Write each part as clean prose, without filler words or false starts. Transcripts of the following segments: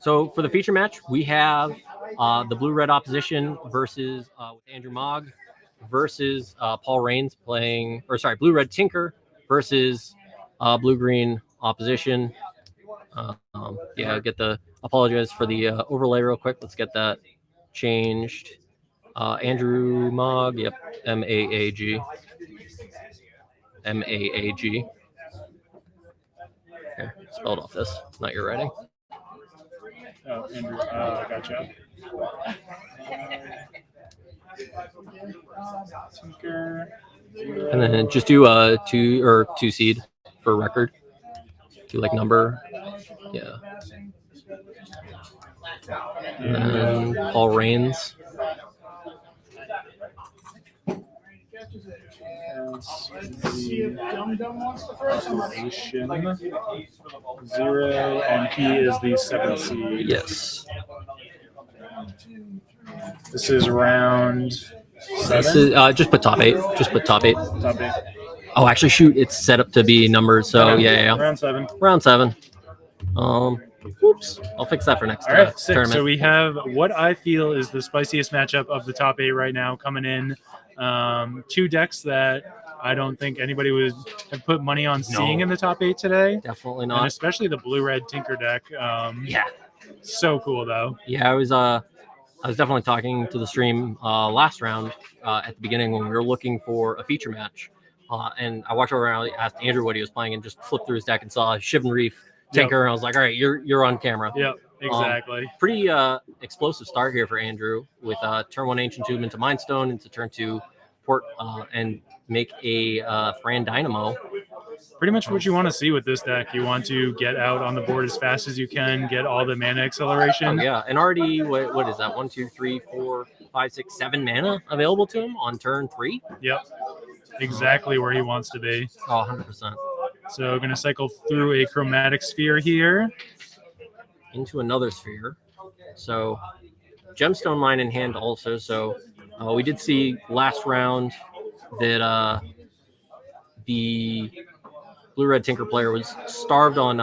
So for the feature match, we have the blue-red opposition versus with Andrew Mogg versus Paul Rains blue-red Tinker versus blue-green opposition. Apologize for the overlay real quick. Let's get that changed. Andrew Mogg, yep, M-A-A-G. M-A-A-G. Here, spelled off this, not your writing. Oh, Andrew, gotcha. Tinker. And then just do two seed for record. Do like number. Yeah. And then Paul Rains. Opposition 0, and he is the 7th seed. Yes. This is round 7. This is just put top 8. Just put top 8. Top 8. Oh, actually, shoot! It's set up to be numbered. So Okay. yeah. Round 7. Round 7. Whoops! I'll fix that for next All right, tournament. So we have what I feel is the spiciest matchup of the top 8 right now coming in. 2 decks that I don't think anybody would have put money on seeing in the top 8 today. Definitely not. And especially the blue-red Tinker deck. Yeah. So cool though. Yeah, I was definitely talking to the stream last round at the beginning when we were looking for a feature match, and I walked over and I asked Andrew what he was playing and just flipped through his deck and saw Shivan Reef Tinker, and I was like, all right, you're on camera. Yep, exactly. Pretty explosive start here for Andrew with turn 1 Ancient Tomb into Mindstone, into turn 2 Port, and make a Thran Dynamo. Pretty much what you want to see with this deck. You want to get out on the board as fast as you can, get all the mana acceleration. Oh, yeah, and already, what is that? 1, 2, 3, 4, 5, 6, 7 mana available to him on turn 3? Yep, exactly where he wants to be. Oh, 100%. So we're going to cycle through a chromatic sphere here. Into another sphere. So Gemstone Mine in hand also. So we did see last round that the blue-red Tinker player was starved on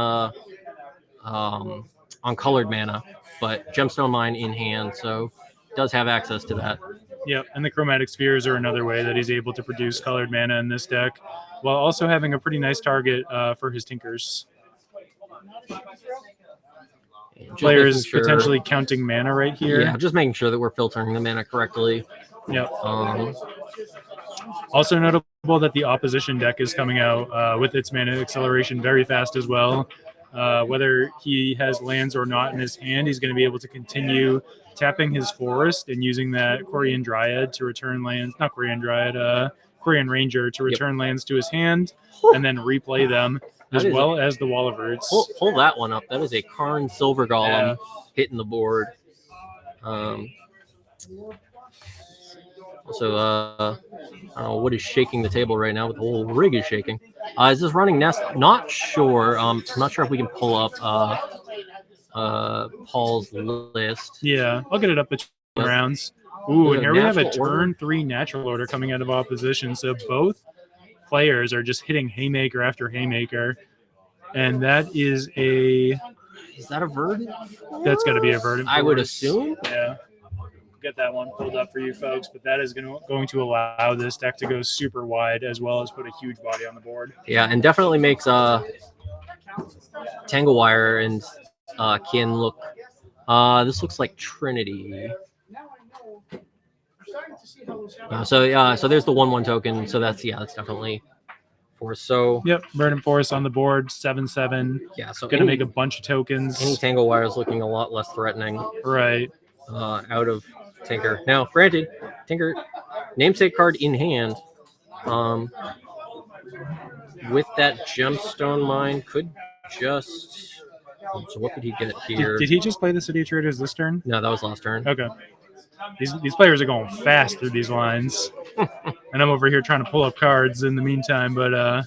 colored mana, but Gemstone Mine in hand, so does have access to that. Yep, and the chromatic spheres are another way that he's able to produce colored mana in this deck, while also having a pretty nice target for his Tinkers. Players potentially counting mana right here. Yeah, just making sure that we're filtering the mana correctly. Yep. Also notable that the opposition deck is coming out with its mana acceleration very fast as well. Whether he has lands or not in his hand, he's going to be able to continue tapping his forest and using that Quarian Dryad to return lands, not Quarian Dryad, Quarian Ranger to return lands to his hand and then replay them, as well as the Wall of Roots. Pull that one up. That is a Karn Silver Golem hitting the board. Also, I don't know what is shaking the table right now, but the whole rig is shaking. Is this running Nest? Not sure. I'm not sure if we can pull up Paul's list. Yeah, I'll get it up the rounds. Ooh, and here we have a turn 3 natural order coming out of opposition. So both players are just hitting haymaker after haymaker. And that is a... Is that a verdant? That's got to be a verdant. I would assume. Yeah. Get that one pulled up for you folks, but that is going to allow this deck to go super wide as well as put a huge body on the board. Yeah, and definitely makes Tanglewire and Kin look. This looks like Trinity. So there's the 1/1 token. So that's definitely Forest. So yep, Verdant Forest on the board, 7/7. Yeah, so gonna make a bunch of tokens. Any Tanglewire is looking a lot less threatening. Right. Out of Tinker. Now, granted, Tinker namesake card in hand. With that Gemstone Mine, could just. So what could he get here? Did he just play the City of Traders this turn? No, that was last turn. Okay. These players are going fast through these lines, and I'm over here trying to pull up cards in the meantime. But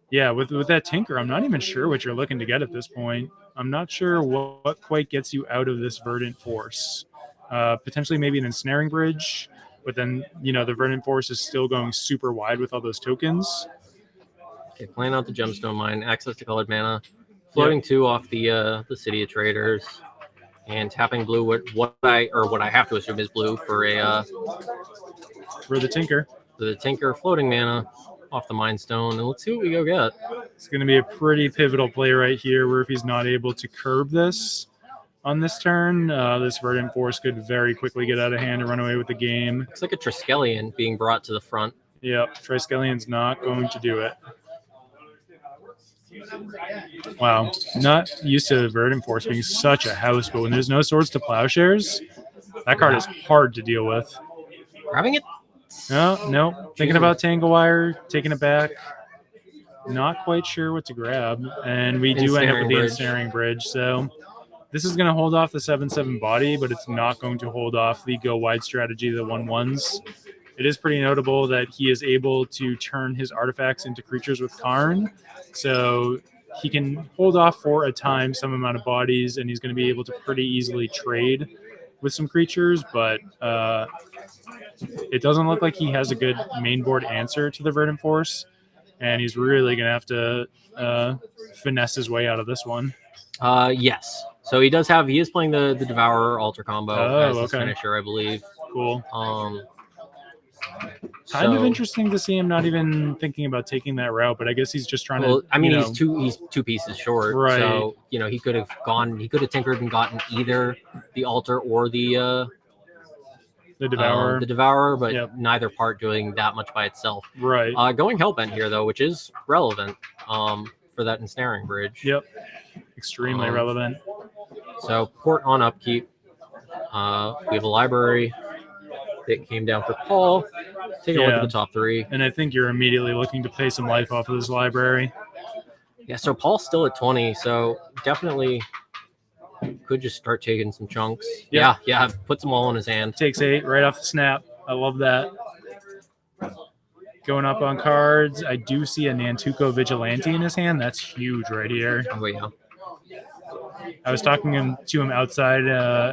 yeah, with that Tinker, I'm not even sure what you're looking to get at this point. I'm not sure what quite gets you out of this Verdant Force. Potentially maybe an Ensnaring Bridge, but then, the Verdant Force is still going super wide with all those tokens. Okay, playing out the Gemstone Mine, access to colored mana, floating 2 off the City of Traders, and tapping blue what I have to assume is blue for the Tinker. the Tinker floating mana off the Mind Stone, and let's see what we go get. It's going to be a pretty pivotal play right here, where if he's not able to curb this on this turn, this Verdant Force could very quickly get out of hand and run away with the game. Looks like a Triskelion being brought to the front. Yep, Triskelion's not going to do it. Wow, not used to Verdant Force being such a house, but when there's no Swords to Plowshares, that card is hard to deal with. Grabbing it? No. Thinking about Tanglewire, taking it back. Not quite sure what to grab. And we do end up with the Ensnaring Bridge. So this is going to hold off the 7/7 body, but it's not going to hold off the go wide strategy, the 1/1s. It is pretty notable that he is able to turn his artifacts into creatures with Karn. So he can hold off for a time some amount of bodies, and he's going to be able to pretty easily trade with some creatures, but it doesn't look like he has a good main board answer to the Verdant Force, and he's really going to have to finesse his way out of this one. Yes. So he is playing the Devourer Alter combo as his finisher, I believe. Cool. Kind of interesting to see him not even thinking about taking that route, but I guess he's just trying to. I mean, he's two pieces short, right? So he could have tinkered and gotten either the Altar or the Devourer, but neither part doing that much by itself. Right. Going Hellbent here though, which is relevant for that Ensnaring Bridge. Yep. Extremely relevant. So port on upkeep. We have a library that came down for Paul. Take a look at the top 3. And I think you're immediately looking to pay some life off of this library. Yeah, so Paul's still at 20, so definitely could just start taking some chunks. Yep. Yeah, puts them all in his hand. Takes 8 right off the snap. I love that. Going up on cards, I do see a Nantuko Vigilante in his hand. That's huge right here. Oh, yeah. I was talking to him outside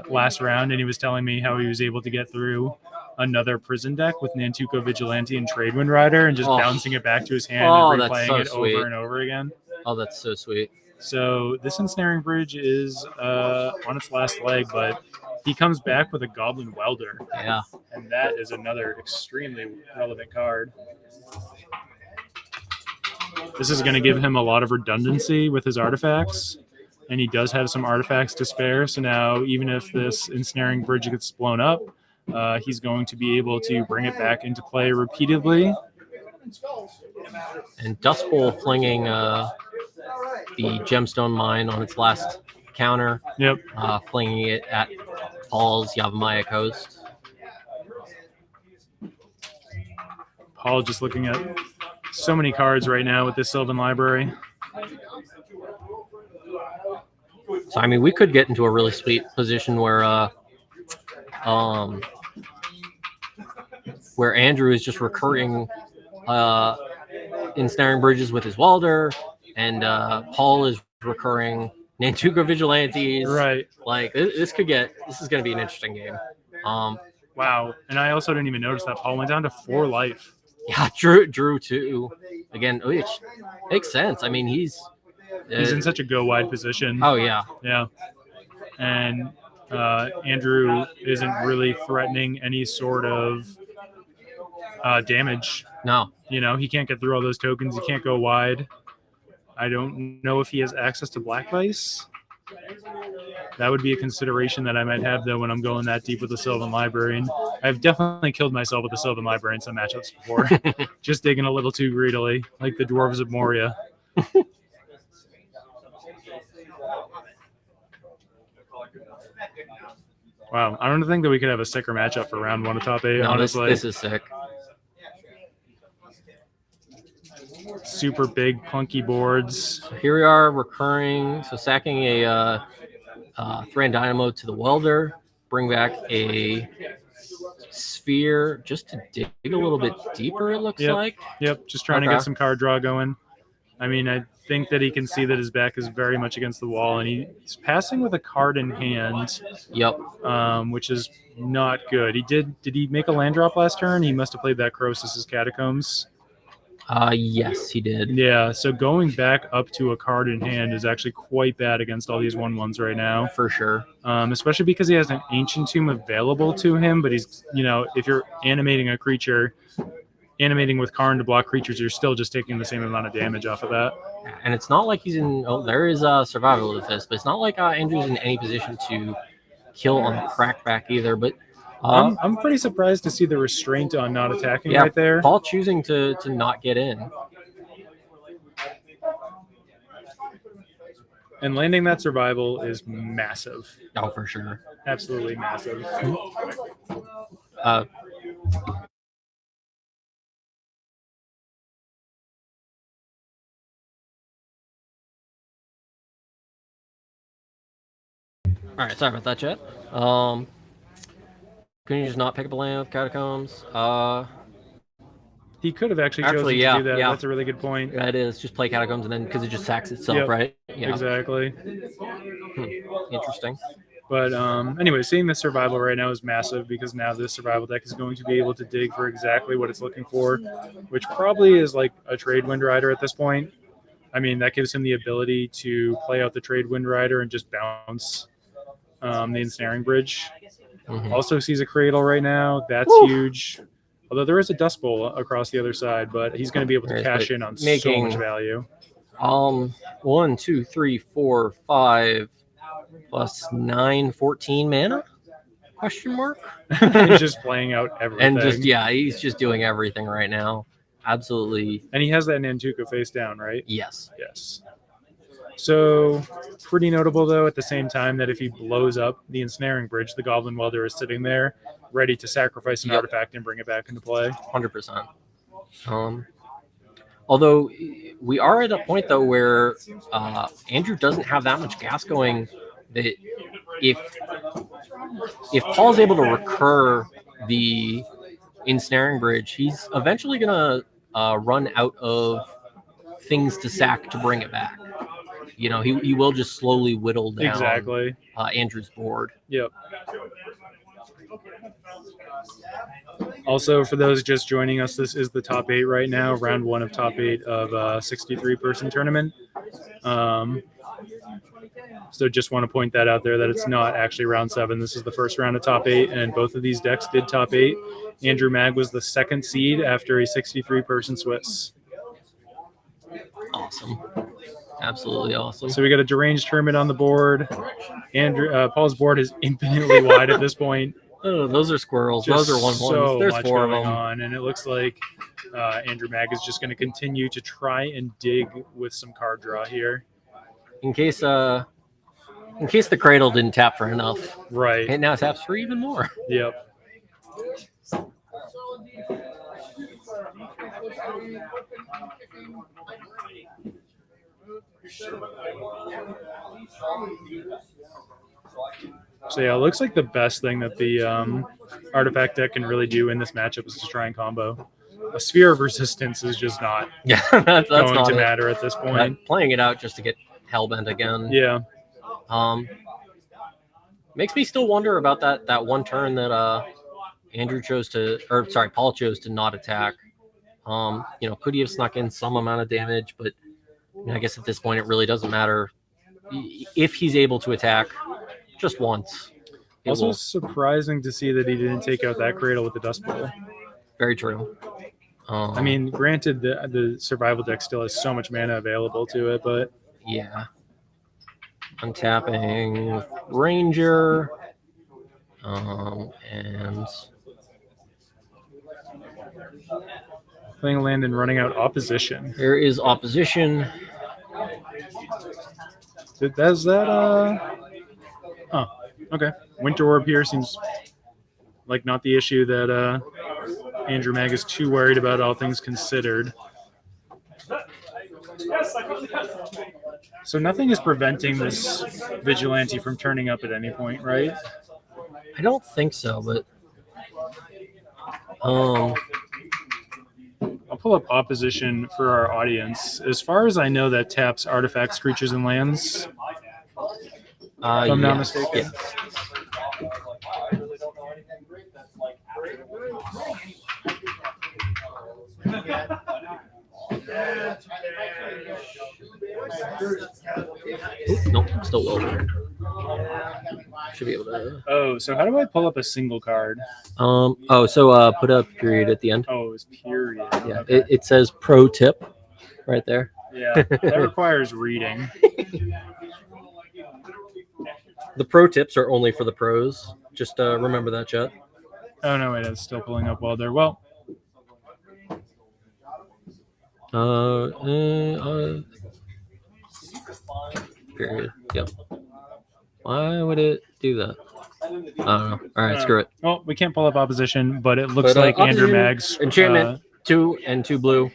last round, and he was telling me how he was able to get through another prison deck with Nantuko Vigilante and Tradewind Rider and just bouncing it back to his hand and replaying it over and over again. Oh, that's so sweet. So this Ensnaring Bridge is on its last leg, but he comes back with a Goblin Welder. Yeah. And that is another extremely relevant card. This is going to give him a lot of redundancy with his artifacts. And he does have some artifacts to spare. So now, even if this Ensnaring Bridge gets blown up, he's going to be able to bring it back into play repeatedly. And Dust Bowl flinging the Gemstone Mine on its last counter. Yep. Flinging it at Paul's Yavimaya Coast. Paul just looking at so many cards right now with this Sylvan Library. So, I mean, we could get into a really sweet position where Andrew is just recurring Ensnaring Bridges with his Welder, and Paul is recurring Nantuko Vigilantes. Right. Like, this is going to be an interesting game. Wow. And I also didn't even notice that Paul went down to 4 life. Yeah, Drew too. Again, which makes sense. I mean, he's in such a go wide position. Oh, yeah. Yeah. And Andrew isn't really threatening any sort of damage. No. He can't get through all those tokens. He can't go wide. I don't know if he has access to Black Vice. That would be a consideration that I might have, though, when I'm going that deep with the Sylvan Librarian. I've definitely killed myself with the Sylvan Librarian in some matchups before. Just digging a little too greedily, like the Dwarves of Moria. Wow, I don't think that we could have a sicker matchup for round 1 of top 8, honestly. This is sick. Super big, clunky boards. So here we are recurring, so sacking a Thran Dynamo to the Welder, bring back a Sphere just to dig a little bit deeper, it looks like. Yep, just trying to get some card draw going. I mean, I think that he can see that his back is very much against the wall, and he's passing with a card in hand. Yep. Which is not good. Did he make a land drop last turn? He must have played that Croesus' Catacombs. Yes, he did. Yeah, so going back up to a card in hand is actually quite bad against all these 1/1s right now. For sure. Especially because he has an Ancient Tomb available to him, but he's, if you're animating a creature, animating with Karn to block creatures, you're still just taking the same amount of damage off of that. And it's not like he's in. Oh, there is survival of this, but it's not like Andrew's in any position to kill on the crackback either. But I'm pretty surprised to see the restraint on not attacking right there. Paul choosing to not get in. And landing that survival is massive. Oh, for sure. Absolutely massive. All right, sorry about that, chat. Couldn't you just not pick up a land with Catacombs? He could have actually chosen to do that. That's a really good point. That is, just play Catacombs and then because it just sacks itself, right? Yeah. Exactly. Interesting. But anyway, seeing the survival right now is massive because now this survival deck is going to be able to dig for exactly what it's looking for, which probably is like a Trade Wind Rider at this point. I mean, that gives him the ability to play out the Trade Wind Rider and just bounce the Ensnaring Bridge. Mm-hmm. Also sees a Cradle right now. That's huge. Although there is a Dust Bowl across the other side, but he's going to be able to cash in on so much value. 1, 2, 3, 4, 5 plus 9, 14 mana? Question mark? He's just playing out everything. And he's just doing everything right now. Absolutely. And he has that Nantuko face down, right? Yes. So pretty notable, though, at the same time that if he blows up the Ensnaring Bridge, the Goblin Welder is sitting there ready to sacrifice an artifact and bring it back into play. 100%. Although we are at a point, though, where Andrew doesn't have that much gas going that if Paul's able to recur the Ensnaring Bridge, he's eventually going to run out of things to sack to bring it back. He will just slowly whittle down Andrew's board. Yep. Also, for those just joining us, this is the top 8 right now, round 1 of top 8 of a 63-person tournament. So just want to point that out there that it's not actually round 7. This is the first round of top 8, and both of these decks did top 8. Andrew Mag was the second seed after a 63-person Swiss. Awesome. Absolutely awesome. So we got a Deranged Hermit on the board. Paul's board is infinitely wide at this point. Oh, those are squirrels. Those are 1/1s. So There's much 4 of going them. on, and it looks like Andrew Mag is just going to continue to try and dig with some card draw here. In case the Cradle didn't tap for enough. Right. It now taps for even more. Yep. So yeah, it looks like the best thing that the artifact deck can really do in this matchup is to try and combo. A Sphere of Resistance is just not that's going not to matter at this point. Playing it out just to get Hellbent again. Yeah. Makes me still wonder about that one turn that Paul chose to not attack. Could he have snuck in some amount of damage, but I guess at this point it really doesn't matter if he's able to attack just once. Also surprising to see that he didn't take out that Cradle with the Dust Bowl. Very true. I mean, granted, the survival deck still has so much mana available to it, but yeah. Untapping with Ranger, and playing a land and running out opposition. There is opposition. Does that? Oh, okay. Winter Orb here seems like not the issue that Andrew Mag is too worried about, all things considered. So nothing is preventing this Vigilante from turning up at any point, right? I don't think so, but I'll pull up opposition for our audience. As far as I know, that taps artifacts, creatures, and lands. If I'm not mistaken. Yes. Nope, still low. Should be able to. Oh, so how do I pull up a single card? So put a period at the end. Oh, it's period. Yeah, Okay. it says pro tip right there. Yeah, that requires reading. The pro tips are only for the pros. Just remember that, chat. Oh no, wait, it's still pulling up while there. Well, Period. Yep. Why would it do that? I don't know. All right, screw it. well, we can't pull up opposition, but it looks But, like Andrew opposition, Mag's enchantment 2 and 2 blue.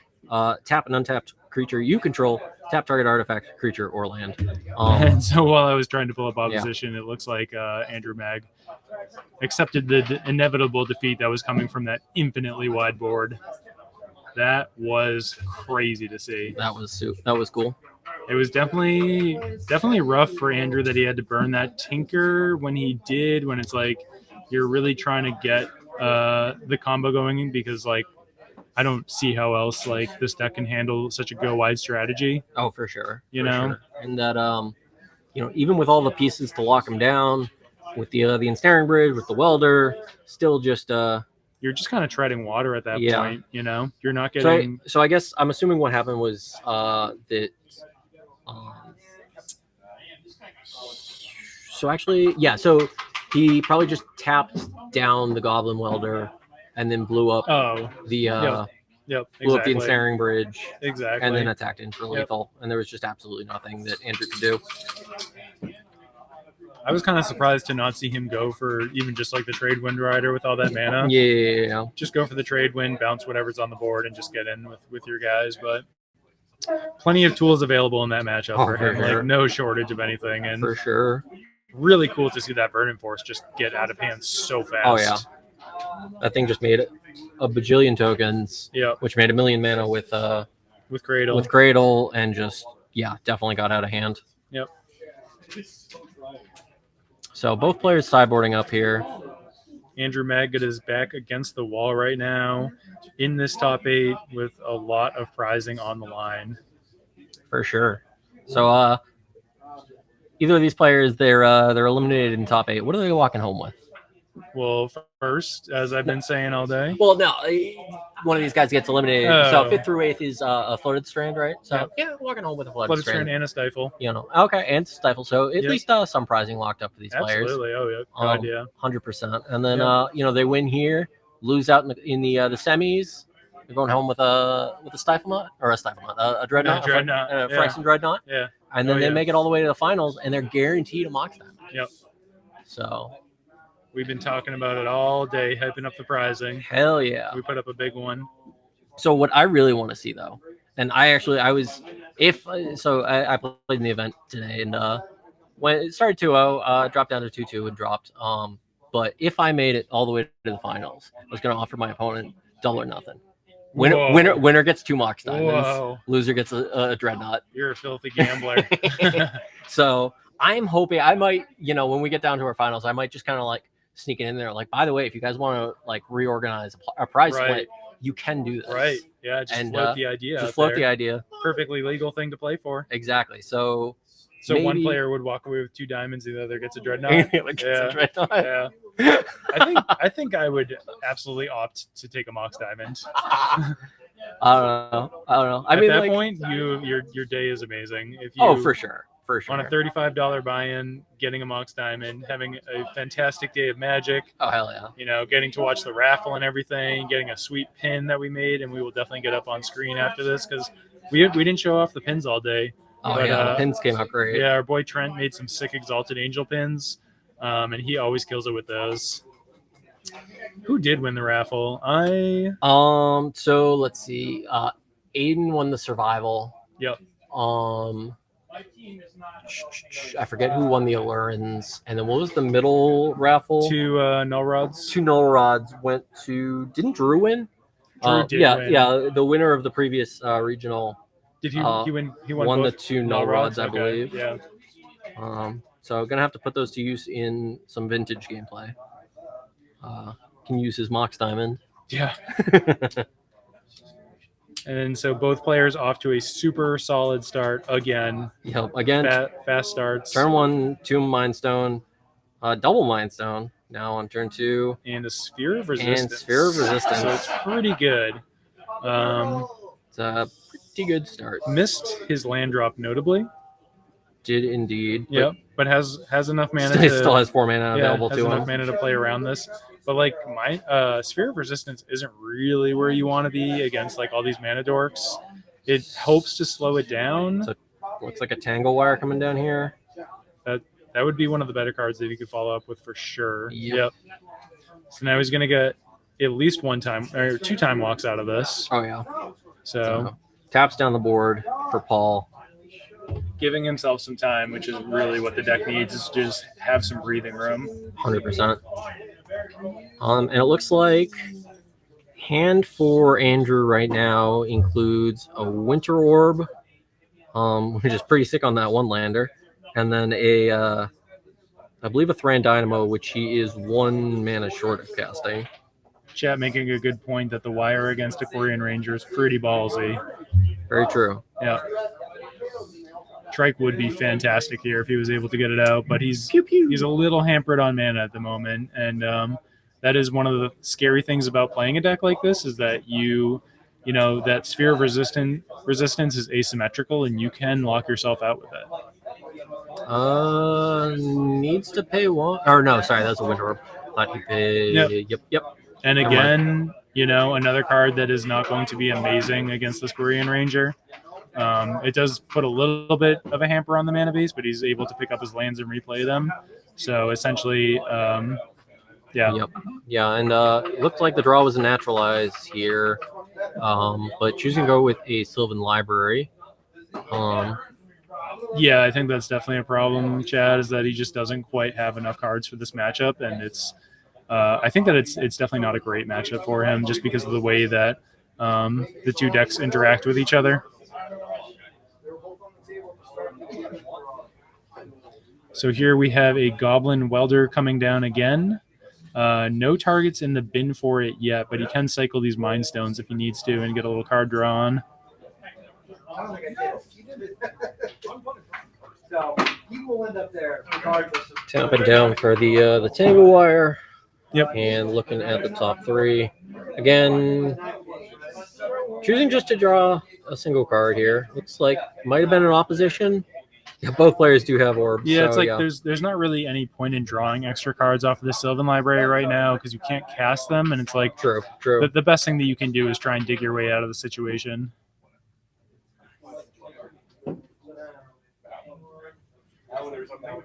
Tap an untapped creature you control. Tap target artifact, creature, or land. And so while I was trying to pull up opposition, it looks like Andrew Mag accepted the inevitable defeat that was coming from that infinitely wide board. That was crazy to see. That was cool. It was definitely rough for Andrew that he had to burn that Tinker when he did, when it's like you're really trying to get the combo going, because like I don't see how else like this deck can handle such a go wide strategy. Oh, for sure. You know? Sure. And that even with all the pieces to lock him down, with the ensnaring bridge, with the welder, still just you're just kind of treading water at that point. You know, you're not so getting. So I guess I'm assuming what happened was that. So actually, yeah. So he probably just tapped down the Goblin Welder, and then blew up the Yep, blew up the ensnaring bridge, exactly, and then attacked in for lethal. And there was just absolutely nothing that Andrew could do. I was kind of surprised to not see him go for even just like the Trade Wind Rider with all that mana. Yeah. Just go for the Trade Wind, bounce whatever's on the board, and just get in with your guys. But plenty of tools available in that matchup for him. Sure. Like no shortage of anything. And for sure. Really cool to see that Burning Force just get out of hand so fast. Oh yeah. That thing just made a bajillion tokens. Yeah. Which made 1,000,000 mana with Cradle. With Cradle, and just definitely got out of hand. Yep. So both players sideboarding up here. Andrew Maggot is back against the wall right now in this top 8 with a lot of prizing on the line. For sure. So either of these players, they're eliminated in top 8. What are they walking home with? Well, first, as I've been saying all day. Well, no, one of these guys gets eliminated. So 5th through 8th is a floated strand, right? So walking home with a floated strand and a stifle. Okay, and stifle. So at least some prizing locked up for these players. Absolutely. Oh yeah, God, yeah. 100%. And then they win here, lose out in the semis. They're going home with a stifle knot or a stifle knot, a dreadnought, a Phyrexian dreadnought. Yeah. And then they make it all the way to the finals, and they're guaranteed a Mox Diamond. Yep. So we've been talking about it all day, hyping up the prizing. Hell yeah. We put up a big one. So what I really want to see, though, and I played in the event today, and when it started 2-0, dropped down to 2-2 and dropped. But if I made it all the way to the finals, I was going to offer my opponent double or nothing. Winner gets 2 Mox Diamonds. Whoa. Loser gets a dreadnought. You're a filthy gambler. So I'm hoping I might, when we get down to our finals, I might just kind of like sneak it in there. Like, by the way, if you guys want to like reorganize a prize split, you can do this. Right. Yeah. Just float the idea. Just float the idea. Perfectly legal thing to play for. Exactly. So maybe one player would walk away with 2 diamonds, the other gets a dreadnought. Yeah. I think I would absolutely opt to take a Mox Diamond. I don't know. At that point, your day is amazing. If you, for sure. On a $35 buy-in, getting a Mox Diamond, having a fantastic day of Magic. Oh hell yeah! Getting to watch the raffle and everything, getting a sweet pin that we made, and we will definitely get up on screen after this because we didn't show off the pins all day. Oh yeah, the pins came out great. Yeah, our boy Trent made some sick Exalted Angel pins, and he always kills it with those. Who did win the raffle? So let's see. Aiden won the survival. Yep. I forget who won the Allurans, and then what was the middle raffle? 2 Null Rods. 2 Null Rods went to. Didn't Drew win? Drew did win. Yeah. The winner of the previous regional. Did he win? He won the 2 Null Rods, I okay. believe. Yeah. So gonna have to put those to use in some vintage gameplay. Can use his Mox Diamond. Yeah. And then so both players off to a super solid start again. Yep. Again, Fast starts. turn 1, 2 Mind Stone, double Mind Stone. Now on turn 2. And a Sphere of Resistance. And Sphere of Resistance. So it's pretty good. It's a pretty good start. Missed his land drop notably. Did indeed. Yep, but has enough mana. Still has 4 mana available to him. Has enough mana to play around this. But like my Sphere of Resistance isn't really where you want to be against like all these mana dorks. It hopes to slow it down. So looks like a Tangle Wire coming down here. That would be one of the better cards that he could follow up with for sure. Yep. So now he's gonna get at least 1 time or 2 time walks out of this. Oh yeah. So taps down the board for Paul, giving himself some time, which is really what the deck needs, is just have some breathing room. 100%. And it looks like hand for Andrew right now includes a Winter Orb, which is pretty sick on that one lander, and then I believe a Thran Dynamo, which he is 1 mana short of casting. Chat making a good point that the wire against a Quarian Ranger is pretty ballsy. Very true. Yeah. Trike would be fantastic here if he was able to get it out, but he's a little hampered on mana at the moment, and that is one of the scary things about playing a deck like this, is that you know that Sphere of resistance is asymmetrical, and you can lock yourself out with it. Needs to pay 1. Or no, sorry, that's a Winter Orb. Thought he paid. Yep. And again, another card that is not going to be amazing against this Quarian Ranger. It does put a little bit of a hamper on the mana base, but he's able to pick up his lands and replay them. So essentially, yeah. Yep. Yeah, and it looked like the draw was a naturalize here, but choosing to go with a Sylvan Library. Yeah, I think that's definitely a problem, Chad, is that he just doesn't quite have enough cards for this matchup, and I think that it's definitely not a great matchup for him just because of the way that the 2 decks interact with each other. So here we have a Goblin Welder coming down again. No targets in the bin for it yet, but he can cycle these Mind Stones if he needs to and get a little card drawn. So he will end up there regardless. Tapping down for the Tangle Wire. Yep. And looking at the top 3. Again, choosing just to draw a single card here. Looks like might have been an opposition. Yeah, both players do have orbs. Yeah, so, it's like there's not really any point in drawing extra cards off of the Sylvan Library right now because you can't cast them, and it's like true. The best thing that you can do is try and dig your way out of the situation.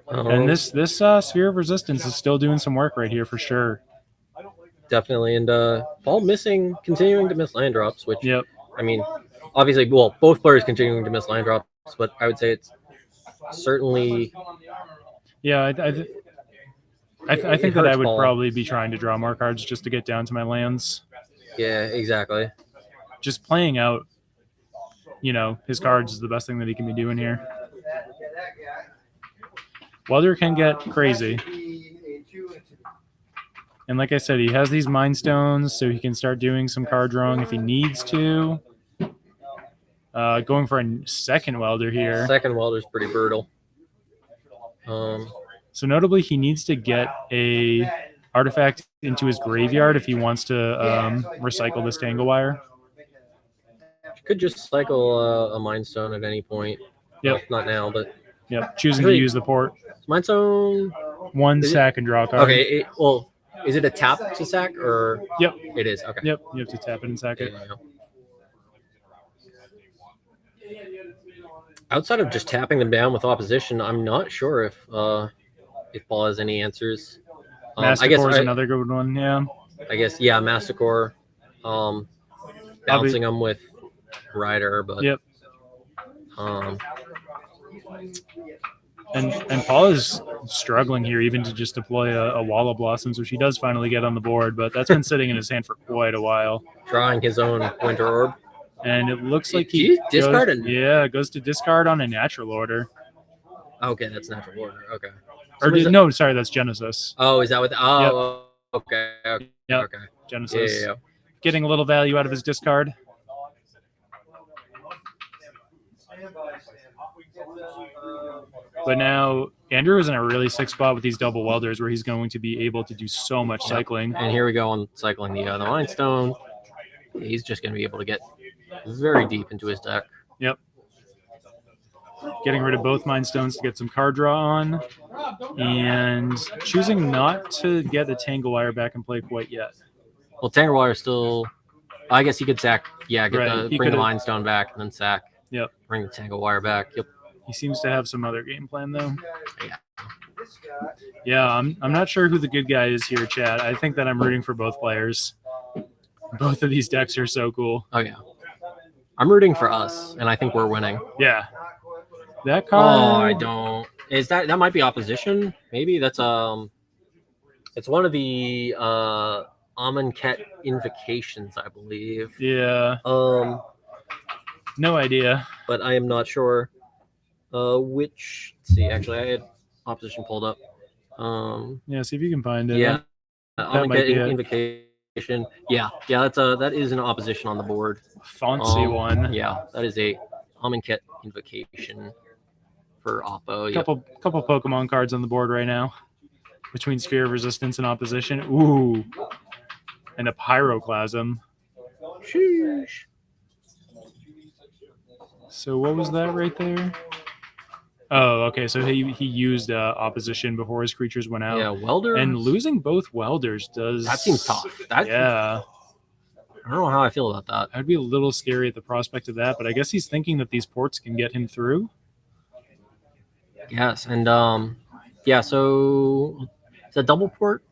And this Sphere of Resistance is still doing some work right here for sure. Definitely, and Paul continuing to miss land drops, which I mean, obviously, well, both players continuing to miss land drops, but I would say it's certainly. Yeah, I think that I would probably be trying to draw more cards just to get down to my lands. Yeah, exactly. Just playing out, his cards is the best thing that he can be doing here. Welder can get crazy. And like I said, he has these Mind Stones, so he can start doing some card drawing if he needs to. Going for a second Welder here. Second Welder's pretty brutal. So notably, he needs to get a artifact into his graveyard if he wants to recycle this Tangle Wire. Could just cycle a Mind Stone at any point. Yep. Well, not now, but. Yep. Choosing to use the port. Mind Stone. 1 sack and draw a card. Okay. Is it a tap to sack or? Yep. It is. Okay. Yep. You have to tap it and sack it. Yeah. Outside of just tapping them down with opposition, I'm not sure if Paul has any answers. Masticore is another good one. Yeah. I guess Masticore. Bouncing them with Rider, but. Yep. And Paul is struggling here even to just deploy a Wall of Blossoms, which he does finally get on the board, but that's been sitting in his hand for quite a while. Drawing his own Winter Orb. And it looks like he discarded. Goes to discard on a natural order. Okay, that's natural order. Okay. Sorry, that's Genesis. Oh, is that what? Okay. Yep. Okay. Genesis. Yeah. Getting a little value out of his discard. But now Andrew is in a really sick spot with these double welders where he's going to be able to do so much cycling. And here we go on cycling the Limestone. He's just going to be able to get very deep into his deck. Yep. Getting rid of both Mind Stones to get some card draw on. And choosing not to get the Tangle Wire back in play quite yet. Well, Tangle Wire still... I guess he could sack... Yeah, Right. bring the Mind Stone back and then sack. Yep. Bring the Tangle Wire back. Yep. He seems to have some other game plan, though. Yeah. Yeah, I'm not sure who the good guy is here, Chad. I think that I'm rooting for both players. Both of these decks are so cool. Oh, yeah. I'm rooting for us, and I think we're winning. Yeah. That Oh, card... I don't... Is that might be opposition? Maybe that's it's one of the Amonkhet invocations, I believe. Yeah. No idea. But I am not sure which. Let's see, actually, I had opposition pulled up. Yeah, see if you can find it. Yeah, That might be it. invocation. Yeah, that is an opposition on the board. Fancy one. Yeah, that is a Amonkhet invocation for Oppo. Yep. Couple Pokemon cards on the board right now. Between Sphere of Resistance and Opposition. Ooh. And a Pyroclasm. Sheesh. So what was that right there? Oh, okay. So he used Opposition before his creatures went out. Yeah, Welder. And losing both Welders does... That seems tough. Yeah. I don't know how I feel about that. I'd be a little scary at the prospect of that, but I guess he's thinking that these ports can get him through. Yes, and yeah, so it's a double port?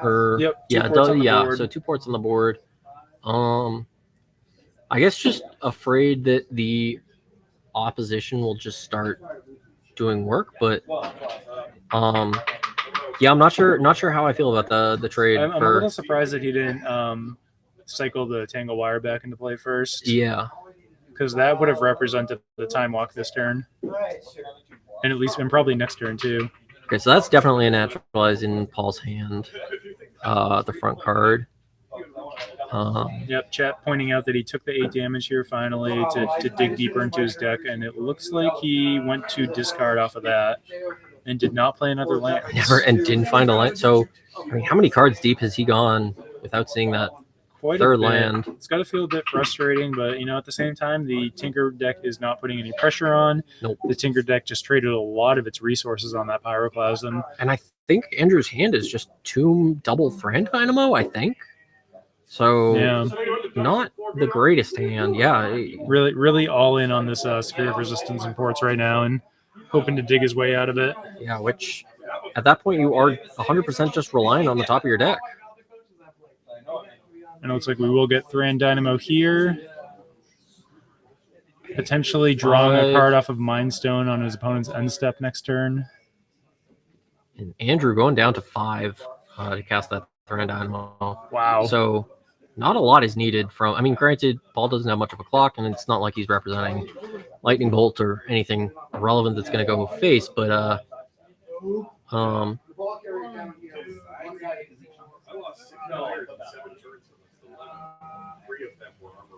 Or Yep. So 2 ports on the board. I guess just afraid that the opposition will just start doing work, but yeah, I'm not sure how I feel about the trade. I'm a little surprised that he didn't cycle the Tangle Wire back into play first. Yeah, because that would have represented the time walk this turn, and at least and probably next turn too. Okay, so that's definitely a naturalize in Paul's hand. The front card. Yep, chat pointing out that he took the 8 damage here finally to dig deeper into his deck, and it looks like he went to discard off of that and did not play another land. And didn't find a land. So, I mean, how many cards deep has he gone without seeing that Quite third a bit. land? It's got to feel a bit frustrating, but at the same time, the Tinker deck is not putting any pressure on. Nope. The Tinker deck just traded a lot of its resources on that Pyroclasm. And I think Andrew's hand is just 2 double Thran Dynamo, I think. So, Yeah, not the greatest hand. Yeah. really, really all in on this Sphere of Resistance and ports right now, and hoping to dig his way out of it. Yeah, which at that point you are 100% just relying on the top of your deck. And it looks like we will get Thran Dynamo here. Potentially drawing a card off of Mind Stone on his opponent's end step next turn. And Andrew going down to 5 to cast that Thran Dynamo. Wow. So not a lot is needed from... I mean, granted, Paul doesn't have much of a clock, and it's not like he's representing Lightning Bolt or anything relevant that's going to go face, but...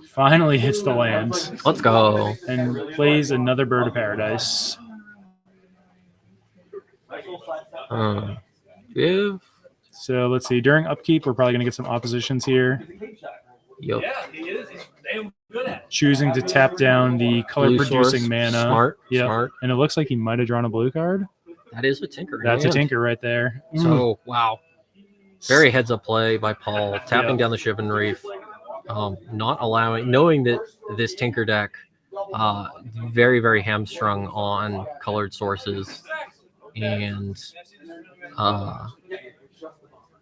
Finally hits the land. Let's go. And plays another Bird of Paradise. Give. So let's see. During upkeep, we're probably going to get some oppositions here. Yep. Choosing to tap down the color-producing mana. Smart. Yep. Smart. And it looks like he might have drawn a blue card. That is a Tinker. That's a Tinker right there. So, wow. Very heads-up play by Paul. Tapping down the Shivan Reef. Not allowing... Knowing that this Tinker deck very, very hamstrung on colored sources. And...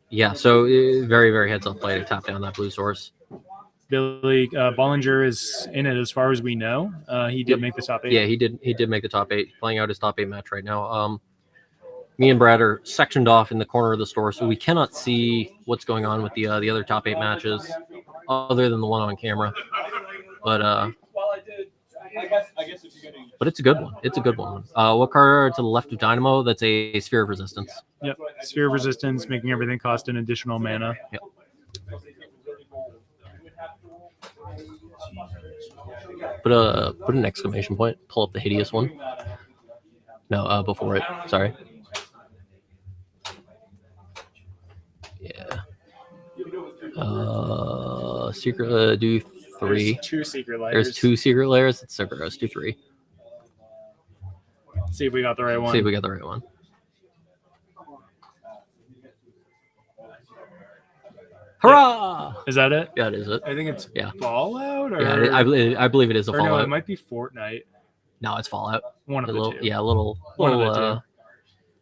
yeah, so very, very heads-up play to tap down that blue source. Billy Bollinger is in it as far as we know. He did make the top 8. Yeah, he did make the top 8. Playing out his top 8 match right now. Me and Brad are sectioned off in the corner of the store, so we cannot see what's going on with the other top 8 matches, other than the one on camera. But it's a good one. It's a good one. What card to the left of Dynamo? That's a Sphere of Resistance. Yep, Sphere of Resistance, making everything cost an additional mana. Yep. Put an exclamation point. Pull up the hideous one. No, before it. Sorry. Yeah. Secret. Do 3. There's 2 secret layers. There's 2 secret layers. It's so gross. Do 3. See if we got the right one. See if we got the right one. Hurrah! Is that it? Yeah, it is it. I think it's Yeah. Fallout. Or, Yeah, I believe it is a or no, Fallout. it might be Fortnite. No, it's Fallout. One of A the little, two. yeah, a little, One of the little, two.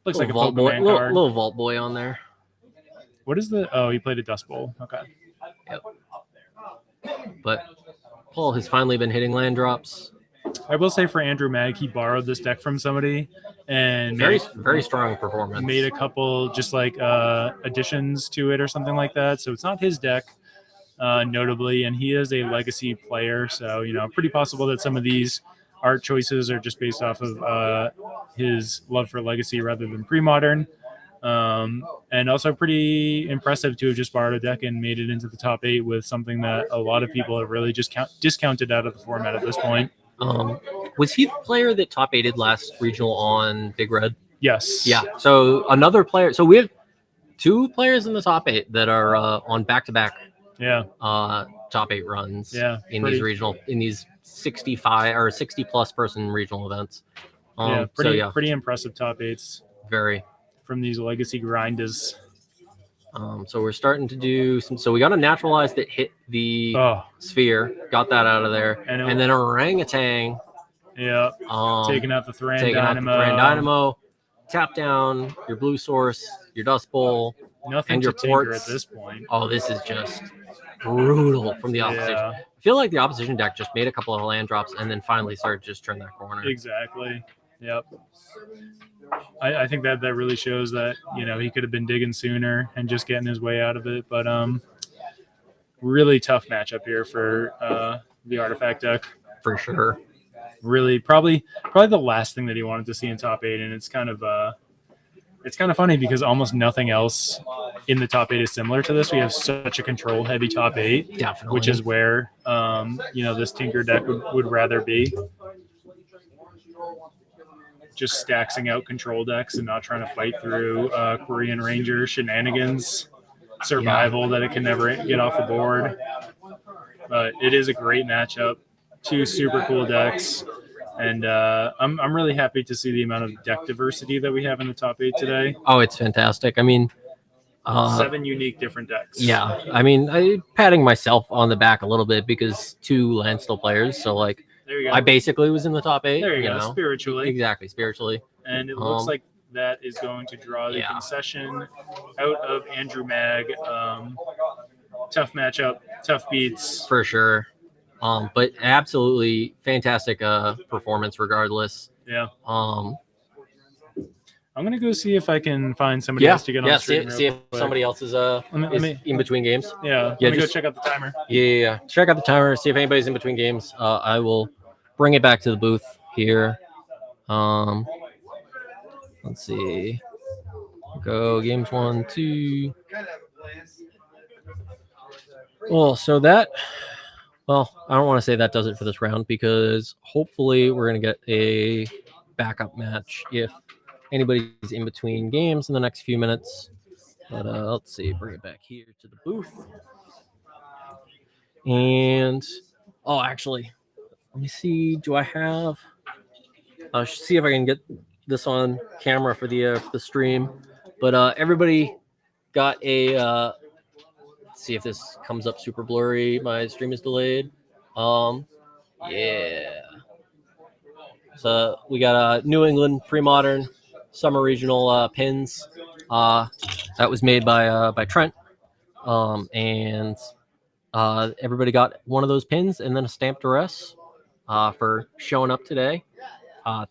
Looks like a vault boy, Pokemon card. little vault boy on there. What is the? Oh, he played a Dust Bowl. Okay. Yep. But Paul has finally been hitting land drops. I will say for Andrew Mag, he borrowed this deck from somebody and Very strong performance. made a couple just like additions to it or something like that. So it's not his deck, notably, and he is a legacy player. So pretty possible that some of these art choices are just based off of his love for legacy rather than pre-modern. And also pretty impressive to have just borrowed a deck and made it into the top 8 with something that a lot of people have really just discounted out of the format at this point. Was he the player that top 8'd last regional on Big Red? Yes. Yeah. So another player. So we have 2 players in the top 8 that are on back-to-back Yeah. top 8 runs. Yeah. In these 65 or 60 plus person regional events. Pretty impressive top 8s Very. from these legacy grinders. So we're starting to do some. So we got a naturalized that hit the sphere, got that out of there, and then orangutan. Yeah. Taking out the Thran Dynamo. Tap down your blue source, your Dust Bowl, Nothing and your to tinker ports. at this point. Oh, this is just brutal from the opposition. Yeah. I feel like the opposition deck just made a couple of land drops and then finally started to just turn that corner. Exactly. Yep. I think that really shows that he could have been digging sooner and just getting his way out of it. But really tough matchup here for the artifact deck. For sure. Really, probably the last thing that he wanted to see in top 8, and it's kind of funny because almost nothing else in the top 8 is similar to this. We have such a control heavy top 8, Definitely. which is where this Tinker deck would rather be. Just staxing out control decks and not trying to fight through Korean Ranger shenanigans, survival that it can never get off the board. But it is a great matchup. 2 super cool decks. And I'm really happy to see the amount of deck diversity that we have in the top 8 today. Oh, it's fantastic. I mean, 7 unique different decks. Yeah. I mean, I'm patting myself on the back a little bit because 2 Landstill players. So, like, there you go. I basically was in the top 8. There you go. Spiritually. Exactly. Spiritually. And it looks like that is going to draw the concession out of Andrew Mag. Tough matchup, tough beats. For sure. But absolutely fantastic performance regardless. Yeah. I'm gonna go see if I can find somebody else to get on the stream. See if somebody else is in between games. Yeah. Let me go check out the timer. Yeah. Check out the timer. See if anybody's in between games. I will bring it back to the booth here. Let's see. Go games 1, 2. Well, so that. Well, I don't want to say that does it for this round because hopefully we're going to get a backup match if anybody's in between games in the next few minutes. But let's see, bring it back here to the booth. And, actually, let me see. Do I have... I'll see if I can get this on camera for the stream. But everybody got a... let's see if this comes up super blurry. My stream is delayed. Yeah. So we got a New England Premodern Summer Regional pins. That was made by Trent. And everybody got one of those pins and then a stamped duress for showing up today.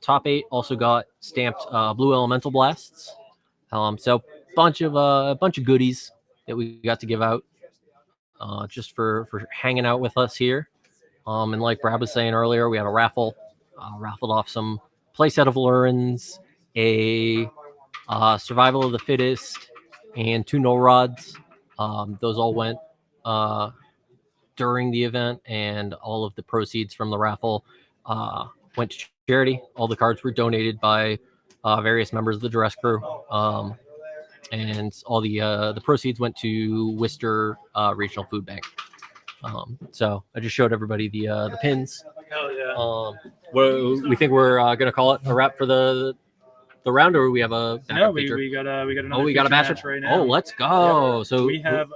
Top 8 also got stamped Blue Elemental Blasts. So bunch of goodies that we got to give out just for hanging out with us here. And like Brad was saying earlier, we had a raffle. Raffled off some playset of Lurins, a Survival of the Fittest, and 2 null rods. Those all went during the event, and all of the proceeds from the raffle went to charity. All the cards were donated by various members of the dress crew, and all the proceeds went to Worcester Regional Food Bank. So I just showed everybody the pins. Hell yeah. We think we're gonna call it a wrap for the round, or we have a backup No, feature? we got another We got a feature match right now. Oh, let's go. So we have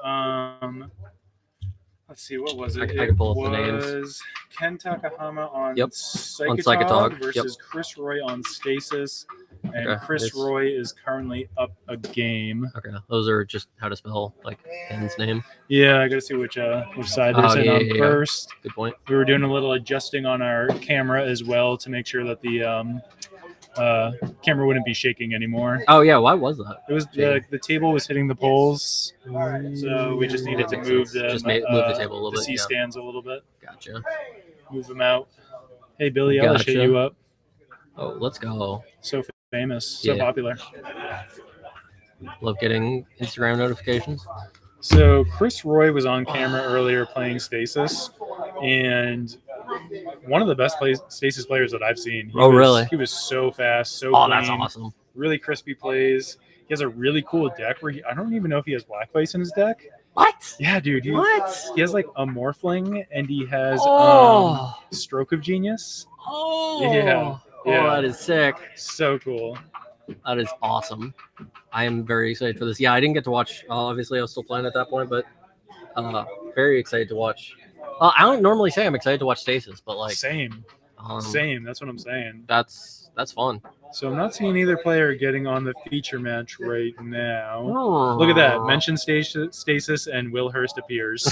let's see, what was it? I can pull up the names. It was Ken Takahama on Yep, Psychotog versus Yep. Chris Roy on Stasis. And Okay, Chris it's- Roy is currently up a game. Okay, those are just how to spell like Ken's name. Yeah, I got to see which side they're Oh, sitting yeah, on yeah, yeah. first. Good point. We were doing a little adjusting on our camera as well to make sure that the camera wouldn't be shaking anymore. Oh yeah, why was that? It was the table was hitting the poles, so we just needed to Makes move sense. them. Just move the table a little the bit. C Yeah. stands a little bit. Gotcha. Move them out. Hey Billy Ellis, hit Gotcha. you up. Oh, let's go. So famous, so Yeah. popular. Love getting Instagram notifications. So Chris Roy was on camera earlier playing Stasis, and one of the best Stasis players that I've seen. Really? He was so fast, so Oh, clean, that's awesome. really crispy plays. He has a really cool deck where I don't even know if he has Black Vice in his deck. What? Yeah, dude. What? He has like a Morphling, and he has Oh. Stroke of Genius. Oh. Yeah. Oh, Yeah. that is sick. So cool. That is awesome. I am very excited for this. Yeah, I didn't get to watch. Obviously, I was still playing at that point, but very excited to watch. I don't normally say I'm excited to watch Stasis, but like Same. That's what I'm saying. That's fun. So I'm not seeing either player getting on the feature match right now. Look at that. Mention Stasis and Will Hurst appears.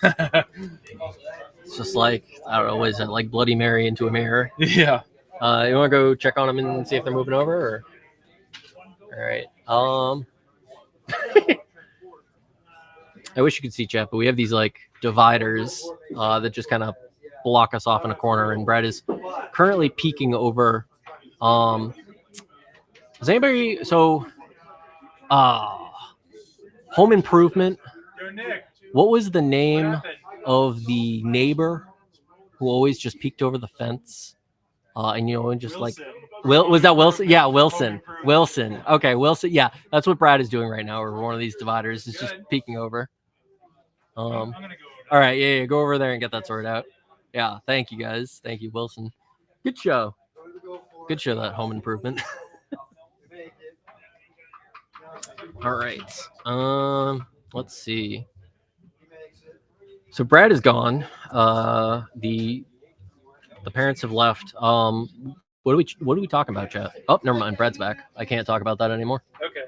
It's just like, I don't know, what is that, like Bloody Mary into a mirror? Yeah. You want to go check on them and see if they're moving over? Or? All right. I wish you could see chat, but we have these like dividers that just kind of block us off in a corner, and Brad is currently peeking over. Does anybody Home Improvement? What was the name of the neighbor who always just peeked over the fence? And just Wilson. like was that Wilson? Yeah, Wilson. Wilson. Okay, Wilson. Yeah, that's what Brad is doing right now. Or one of these dividers is just peeking over. I'm gonna go over All right, yeah, go over there and get that sorted out. Yeah, thank you guys. Thank you, Wilson. Good show. Good show, that Home Improvement. All right. Let's see. So Brad is gone. The parents have left. What are we talking about, chat? Oh, never mind. Brad's back. I can't talk about that anymore. Okay.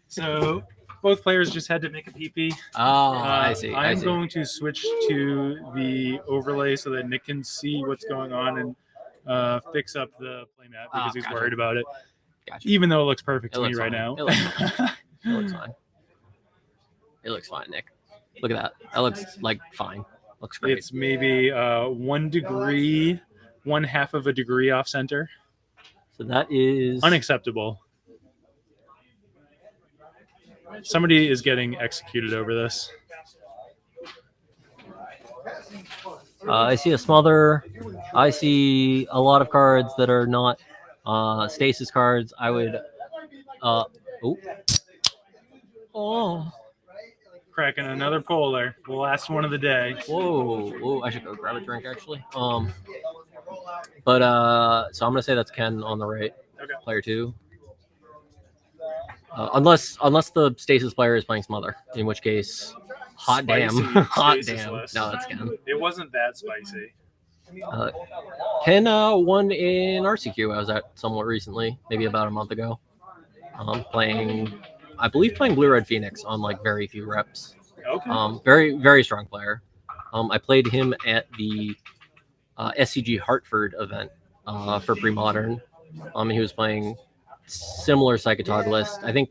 So both players just had to make a PP. Oh, I see. I'm going to switch to the overlay so that Nick can see what's going on and fix up the playmat because he's gotcha. worried about it. Gotcha. Even though it looks perfect It to me looks right fine. now. It looks fine. It looks fine. It looks fine, Nick. Look at that. That looks like fine. Looks great. It's maybe 1 degree, 1/2 of a degree off center. So that is Unacceptable. Somebody is getting executed over this. I see a smother. I see a lot of cards that are not stasis cards. I would. Oh. Cracking another polar. The last one of the day. Whoa. I should go grab a drink actually. But so I'm gonna say that's Ken on the right. Okay. Player 2. Unless the stasis player is playing smother, in which case, hot Spicy damn, hot stasis damn. list. No, that's Ken. It wasn't that spicy. Ken won in RCQ. I was at somewhat recently, maybe about a month ago. Playing Blue Red Phoenix on like very few reps. Okay. Very, very strong player. I played him at the SCG Hartford event for Premodern. And he was playing similar Psychotog list. I think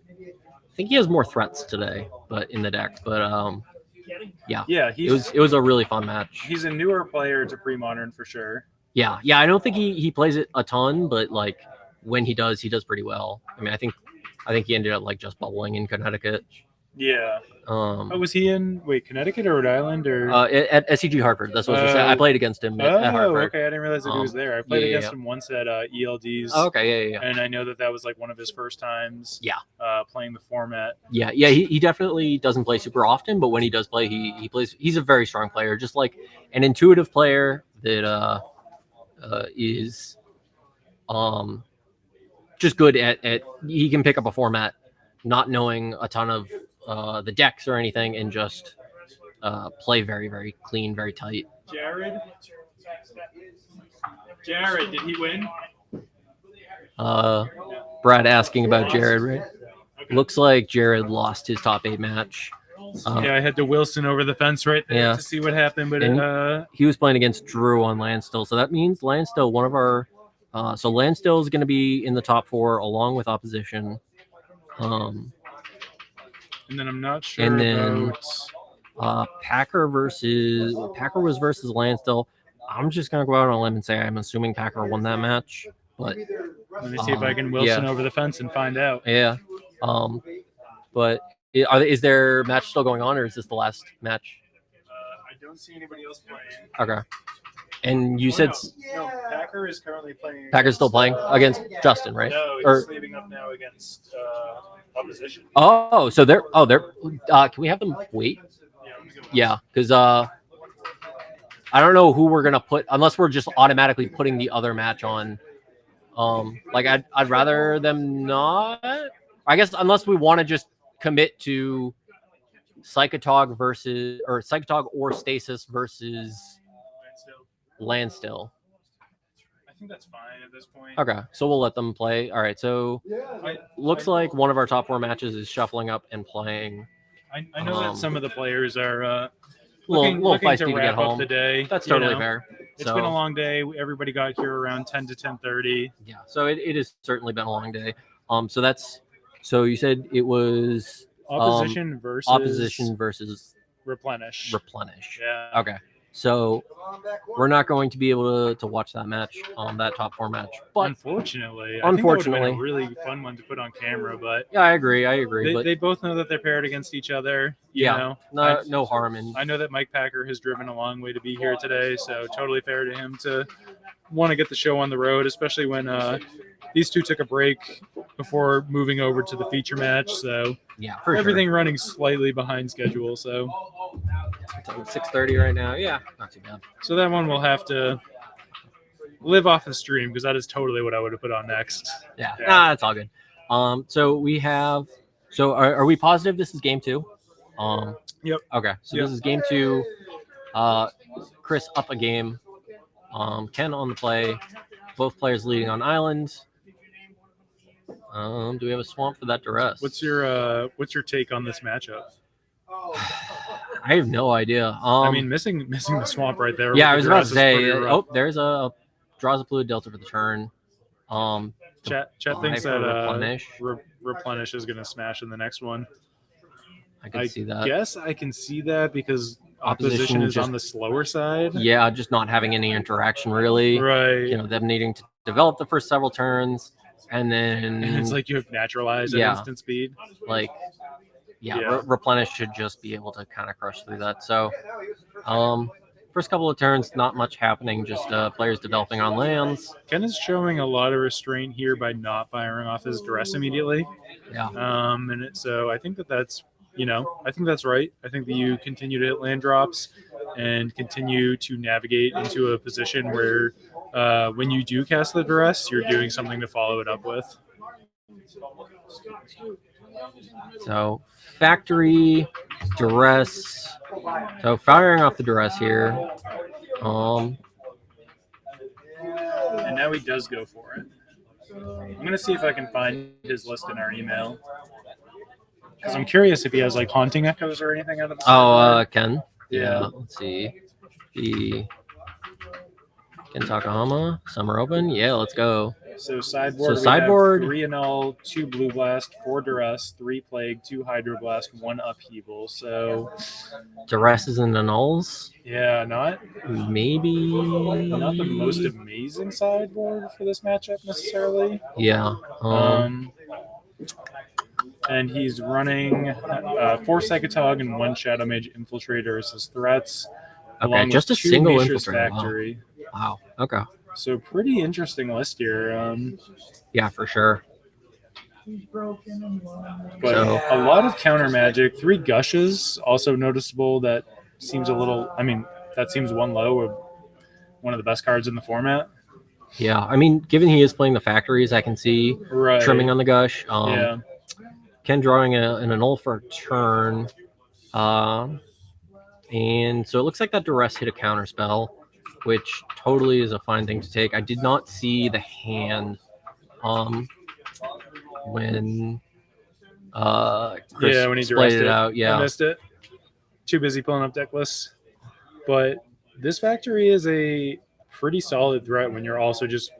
he has more threats today, but in the deck. But yeah, it was a really fun match. He's a newer player to Premodern for sure. Yeah. I don't think he plays it a ton, but like when he does pretty well. I mean, I think he ended up like just bubbling in Connecticut. Yeah. Was he in Connecticut or Rhode Island or? At SEG Hartford. That's what I was saying. I played against him at Hartford. Okay. I didn't realize that he was there. I played against him once at ELDs. Oh, okay, yeah. And I know that was like one of his first times. Yeah. Playing the format. Yeah. He definitely doesn't play super often, but when he does play, he plays. He's a very strong player, just like an intuitive player that is just good at. He can pick up a format, not knowing a ton of the decks or anything, and just play very, very clean, very tight. Jared, did he win? Brad asking about Jared, right? Okay. Looks like Jared lost his top 8 match. Yeah, I had to Wilson over the fence right there to see what happened, but he was playing against Drew on Landstill, so that means Landstill, one of our so Landstill is going to be in the top 4 along with opposition. And then I'm not sure about Packer was versus Landstill. I'm just gonna go out on a limb and say I'm assuming Packer won that match, but let me see if I can Wilson over the fence and find out. Yeah, but is their match still going on, or is this the last match? I don't see anybody else playing. Okay. And you said no, Packer is currently playing. Packer's still playing against Justin, right? No, he's leaving up now against opposition. Oh, so they're can we have them wait? Yeah, because I don't know who we're gonna put unless we're just automatically putting the other match on. Like I'd rather them not. I guess unless we want to just commit to Psychotog or Stasis versus Landstill. I think that's fine at this point. Okay, so we'll let them play. All right, so looks like one of our top 4 matches is shuffling up and playing. I know that some of the players are looking feisty to get home. The day. That's totally fair. It's been a long day. Everybody got here around 10 to 10:30. Yeah, so it has certainly been a long day. So you said it was opposition versus replenish. Yeah. Okay. So we're not going to be able to watch that match, that top 4 match. But unfortunately, I think that would have been a really fun one to put on camera. But yeah, I agree. They both know that they're paired against each other. You know? No harm in. I know that Mike Packer has driven a long way to be here today, so totally fair to him to want to get the show on the road, especially when these two took a break before moving over to the feature match. So yeah, everything running slightly behind schedule. So it's 6:30 right now. Yeah, not too bad. So that one will have to live off the stream because that is totally what I would have put on next. Yeah. That's all good. So we have. So are we positive this is game 2? Yep. Okay. So this is game 2. Chris up a game. Ken on the play. Both players leading on island. Do we have a swamp for that duress? What's your take on this matchup? I have no idea. I mean, missing the swamp right there. Yeah, I was about to say. There's a draws a fluid delta for the turn. Chat thinks that replenish is going to smash in the next one. I can see that. Guess I can see that because opposition is on the slower side. Yeah, just not having any interaction really. Right. Them needing to develop the first several turns, and then it's like you have naturalized at instant speed. Replenish should just be able to kind of crush through that. So, first couple of turns, not much happening, just players developing on lands. Ken is showing a lot of restraint here by not firing off his duress immediately. Yeah. So I think that's I think that's right. I think that you continue to hit land drops and continue to navigate into a position where when you do cast the duress, you're doing something to follow it up with. So factory duress. So firing off the duress here. And now he does go for it. I'm going to see if I can find his list in our email. Because I'm curious if he has like haunting echoes or anything out of the Ken. Yeah. Let's see. The Ken Takahama Summer Open. Yeah, let's go. So sideboard. So sideboard. 3 annul, 2 blue blast, 4 duress, 3 plague, 2 hydroblast, 1 upheaval. So duresses and annuls. Yeah, not the most amazing sideboard for this matchup necessarily. Yeah. and he's running 4 Psychotog and 1 Shadow Mage Infiltrator as his threats. Okay, along just a with 2 single Mishra's infiltrator. Wow. Factory. Wow. Okay. So pretty interesting list here. Yeah, for sure. But So- a lot of counter magic. 3 Gushes, also noticeable. That seems a little. I mean, that seems one low of one of the best cards in the format. Yeah, I mean, given he is playing the factories, I can see Right. trimming on the gush. Yeah. Ken drawing an annul for a turn. And so it looks like that duress hit a counter spell, which totally is a fine thing to take. I did not see the hand when Chris Yeah, when he splayed duressed it it. out. I Yeah. missed it. Too busy pulling up deck lists. But this factory is a pretty solid threat when you're also just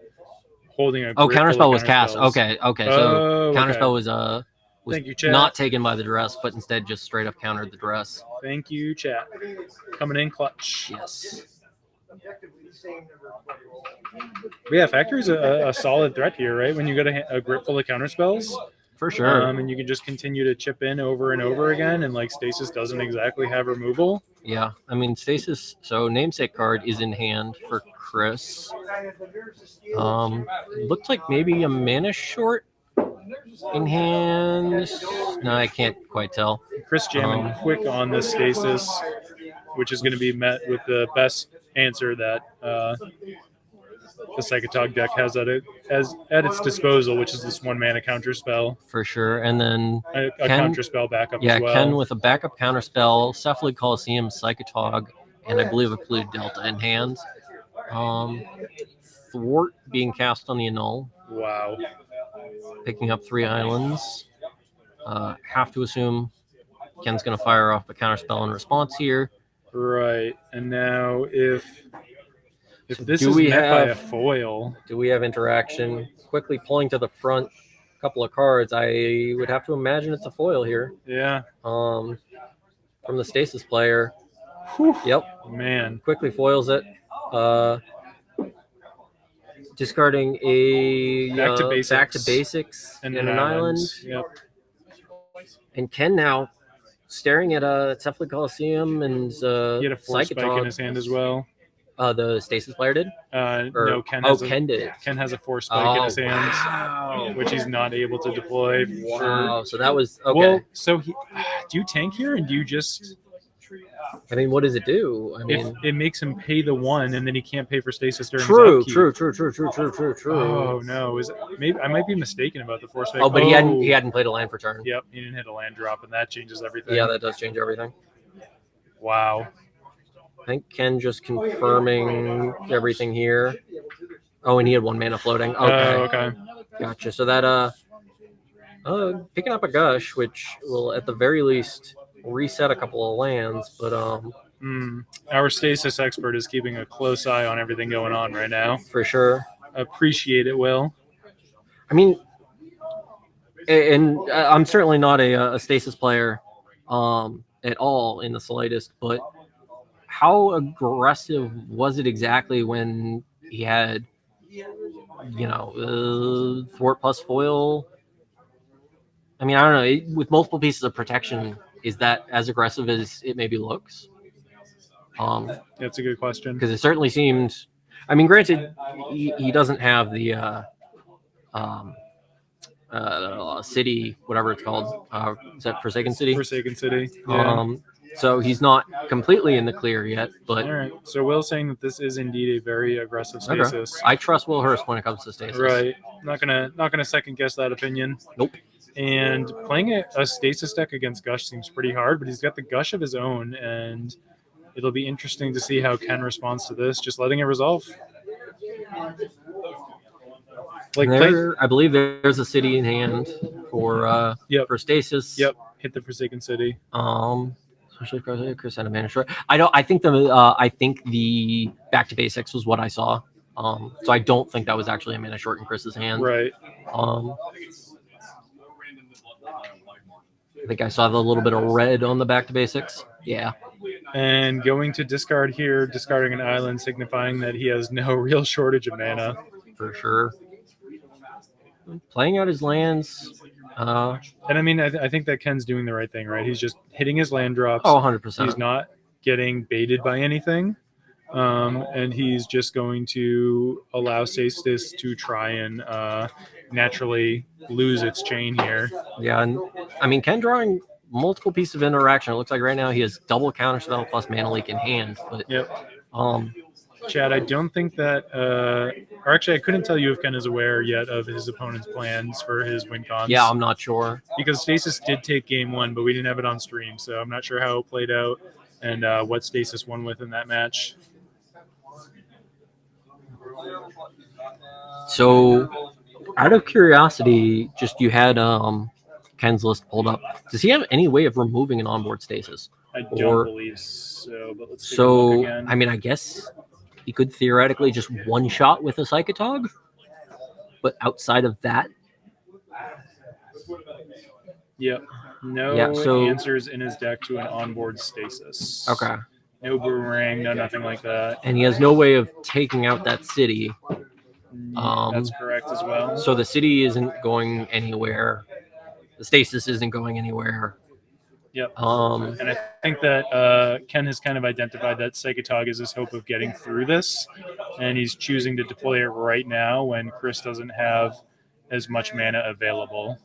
holding a. Oh, grip full of counterspell was cast. counterspells. Okay. So Oh, counterspell okay. was Thank you, chat. not taken by the duress, but instead just straight up countered the duress. Thank you, chat. Coming in clutch. Yes. But yeah, factory's a solid threat here, right? When you got a grip full of counterspells. For sure. And you can just continue to chip in over and over again, and like Stasis doesn't exactly have removal. Yeah, I mean Stasis. So namesake card is in hand for Chris. Looked like maybe a mana short in hand. No, I can't quite tell. Chris jamming quick on the Stasis, which is going to be met with the best answer that the Psychotog deck has at its disposal, which is this 1 mana counter spell. For sure, and then A Ken- counter spell backup yeah, as well. Ken with a backup counter spell, Cephalid Coliseum, Psychotog, and I believe a Polluted Delta in hand. Thwart being cast on the annul, Wow. picking up 3 islands. Have to assume Ken's going to fire off a counter spell in response here. Right. And now if this do is we met by a have- foil, Do we have interaction? Quickly pulling to the front, a couple of cards. I would have to imagine it's a foil here. yeah. From the Stasis player. Whew. Yep. Man. Quickly foils it. Discarding a Back to basics. and an island. Yep. And Ken now staring at a Cephalid Coliseum and He had a force spike in Psychotog. his hand as well. The Stasis player did? No, Ken did. Ken has a force spike in his hand, wow. which he's not able to deploy. Wow. So that was okay. Well, so do you tank here, and do you just? I mean, what does it do? I mean, If it makes him pay the 1, and then he can't pay for Stasis during true. his upkeep. True. Oh no! Is it, maybe I might be mistaken about the force spike. Oh, but he hadn't played a land for turn. Yep, he didn't hit a land drop, and that changes everything. Yeah, that does change everything. Wow. I think Ken just confirming everything here. Oh, and he had 1 mana floating. Okay. Okay. Gotcha. So that picking up a gush, which will at the very least reset a couple of lands, but Our Stasis expert is keeping a close eye on everything going on right now. for sure. Appreciate it, Will. I mean, and I'm certainly not a Stasis player at all in the slightest, but how aggressive was it exactly when he had, thwart plus foil? I mean, I don't know. With multiple pieces of protection, is that as aggressive as it maybe looks? That's a good question. Because it certainly seemed. I mean, granted, he doesn't have the city, whatever it's called. Is that Forsaken City? Forsaken City. Yeah. So he's not completely in the clear yet, but All right. So Will's saying that this is indeed a very aggressive Stasis. okay. I trust Will Hurst when it comes to Stasis. Right. Not gonna second guess that opinion. Nope. And playing a Stasis deck against Gush seems pretty hard, but he's got the Gush of his own, and it'll be interesting to see how Ken responds to this. Just letting it resolve. I believe there's a city in hand for for Stasis. Yep. Hit the Forsaken City. Especially Chris had a mana short. I think the back to basics was what I saw. So I don't think that was actually a mana short in Chris's hand. Right. I think I saw the little bit of red on the back to basics. Yeah. And going to discard here, discarding an island, signifying that he has no real shortage of mana. For sure. Playing out his lands. And I mean, I think that Ken's doing the right thing, right? He's just hitting his land drops. Oh, 100%. He's not getting baited by anything. And he's just going to allow Stasis to try and naturally lose its chain here. Yeah, and I mean, Ken drawing multiple pieces of interaction. It looks like right now he has double counterspell plus mana leak in hand. But Yep. um, Chad, I don't think that, or actually, I couldn't tell you if Ken is aware yet of his opponent's plans for his win cons. yeah, I'm not sure. Because Stasis did take game 1, but we didn't have it on stream, so I'm not sure how it played out and what Stasis won with in that match. So, out of curiosity, just you had Ken's list pulled up. Does he have any way of removing an onboard stasis? I don't believe so, but let's take a So, look again. I mean, I guess he could theoretically just one shot with a Psychotog, but outside of that, Yep. No Yeah, so- answers in his deck to an onboard stasis. okay. No boomerang, no nothing like that. And he has no way of taking out that city. That's correct as well. So the city isn't going anywhere. The stasis isn't going anywhere. Yep. And I think that Ken has kind of identified that Psychotog is his hope of getting through this, and he's choosing to deploy it right now when Chris doesn't have as much mana available.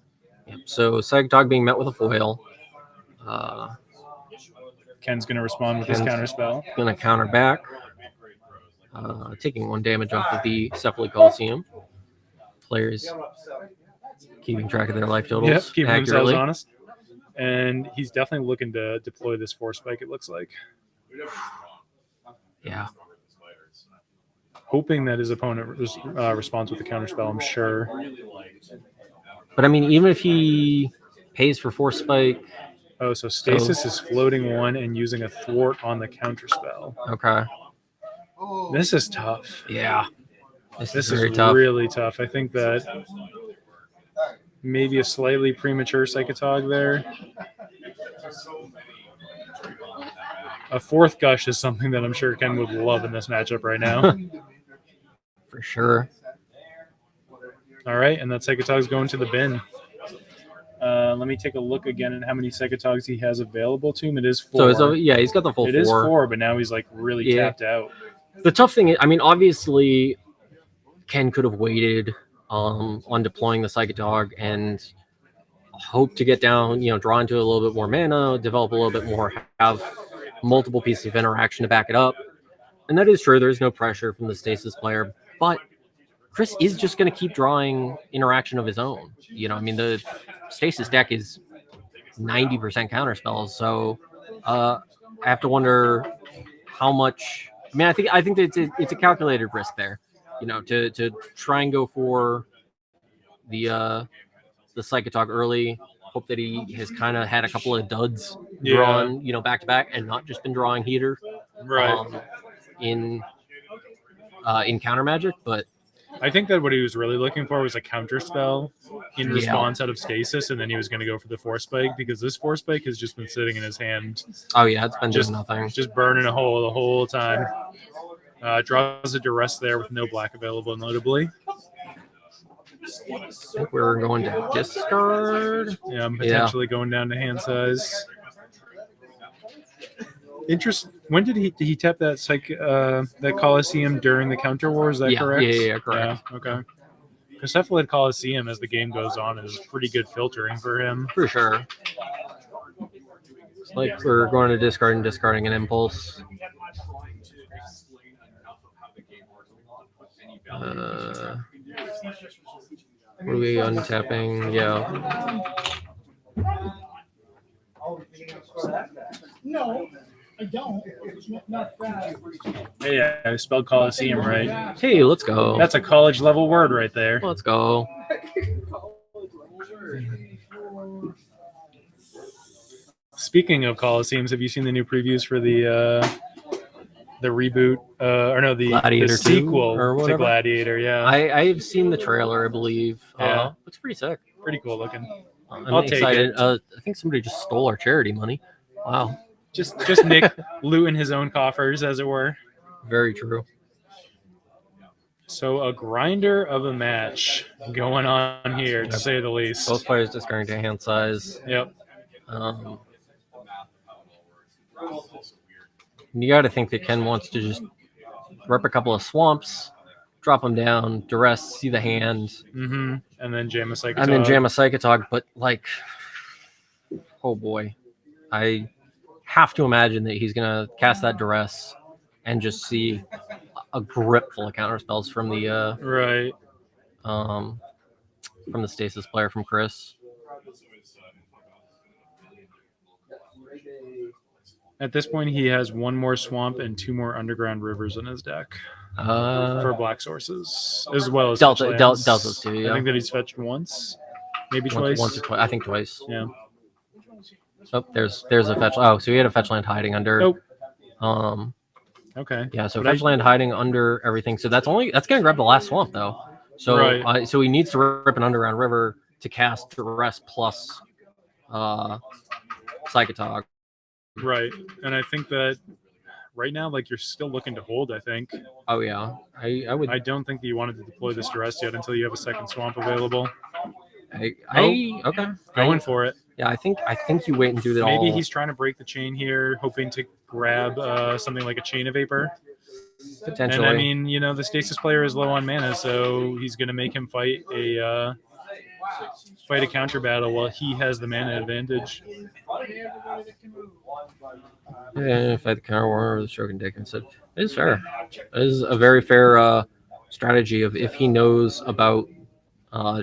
So Psychotog being met with a foil. Ken's going to respond with his Ken's counterspell. Going to counter back. Taking 1 damage off of the Cephaly Coliseum. Players keeping track of their life totals. Yep, keeping themselves accurately. honest. And he's definitely looking to deploy this Force Spike, it looks like. Yeah. Hoping that his opponent responds with a counterspell, I'm sure. But I mean, even if he pays for Force Spike. Oh, so Stasis is floating 1 and using a thwart on the counterspell. Okay. This is tough. Yeah. This This is very is tough. really tough. I think that maybe a slightly premature Psychotog there. A 4th Gush is something that I'm sure Ken would love in this matchup right now. For sure. All right, and that Psychotog's going to the bin. Let me take a look again at how many Psychotogs he has available to him. It is 4. So yeah, he's got the full 4. It is 4, but now he's like really Yeah. tapped out. The tough thing is, I mean, obviously, Ken could have waited on deploying the Psychotog and hope to get down, draw into a little bit more mana, develop a little bit more, have multiple pieces of interaction to back it up. And that is true. There's no pressure from the Stasis player, but Chris is just going to keep drawing interaction of his own. I mean, the Stasis deck is 90% counterspells, so I have to wonder how much. I mean, I think that it's a calculated risk there, to try and go for the Psychotog early. Hope that he has kind of had a couple of duds drawn, back to back, and not just been drawing heater, in counter magic. But I think that what he was really looking for was a counterspell in response out of Stasis, and then he was going to go for the Force Spike because this Force Spike has just been sitting in his hand. Oh yeah, it's been just doing nothing. Just burning a hole the whole time. Draws a duress there with no black available, notably. I think we're going to discard. Yeah, I'm potentially going down to hand size. When did he tap that that Coliseum during the counter war? Is that correct? Yeah, correct. Yeah, okay. Cephalid Coliseum, as the game goes on, is pretty good filtering for him. For sure. It's like we're going to discard and discarding an impulse. What are we untapping? Yeah. No, I don't. Not that. Yeah, I spelled Coliseum right. Hey, let's go. That's a college level word right there. Let's go. Speaking of Coliseums, have you seen the new previews for the reboot the Gladiator 2 sequel or to whatever? Gladiator? Yeah, I've seen the trailer, I believe. Yeah. Looks pretty sick. pretty cool looking. I'm I'll take excited. it. I think somebody just stole our charity money. Wow. Just Nick looting his own coffers, as it were. Very true. So a grinder of a match going on here, to say the least. Both players discarding to hand size. Yep. You got to think that Ken wants to just rep a couple of swamps, drop them down, duress, see the hand, Mm-hmm. And then jam a Psychotog. and then jam a Psychotog. But like, oh boy, I have to imagine that he's gonna cast that duress and just see a grip full of counter spells from the Right. from the stasis player from Chris. At this point, he has one more swamp and 2 more underground rivers in his deck for black sources, as well as Deltas too. Yeah, I think that he's fetched once, maybe twice. Once or twice. I think twice. Yeah. Oh, there's a fetch. Oh, so he had a fetch land hiding under. Nope. Okay. Yeah, so fetch land hiding under everything. So that's gonna grab the last swamp though. So Right. So he needs to rip an underground river to cast duress plus Psychotog. Right. And I think that right now, like, you're still looking to hold, I think. Oh yeah, I would. I don't think that you wanted to deploy this duress yet until you have a second swamp available. Okay. Going for it. Yeah, I think you wait and do that. Maybe he's trying to break the chain here, hoping to grab something like a Chain of Vapor. Potentially. And I mean, the stasis player is low on mana, so he's going to make him fight a counter battle while he has the mana advantage. Yeah, fight the counter warrior with the stroke and dick instead. It is fair. It is a very fair strategy of if he knows about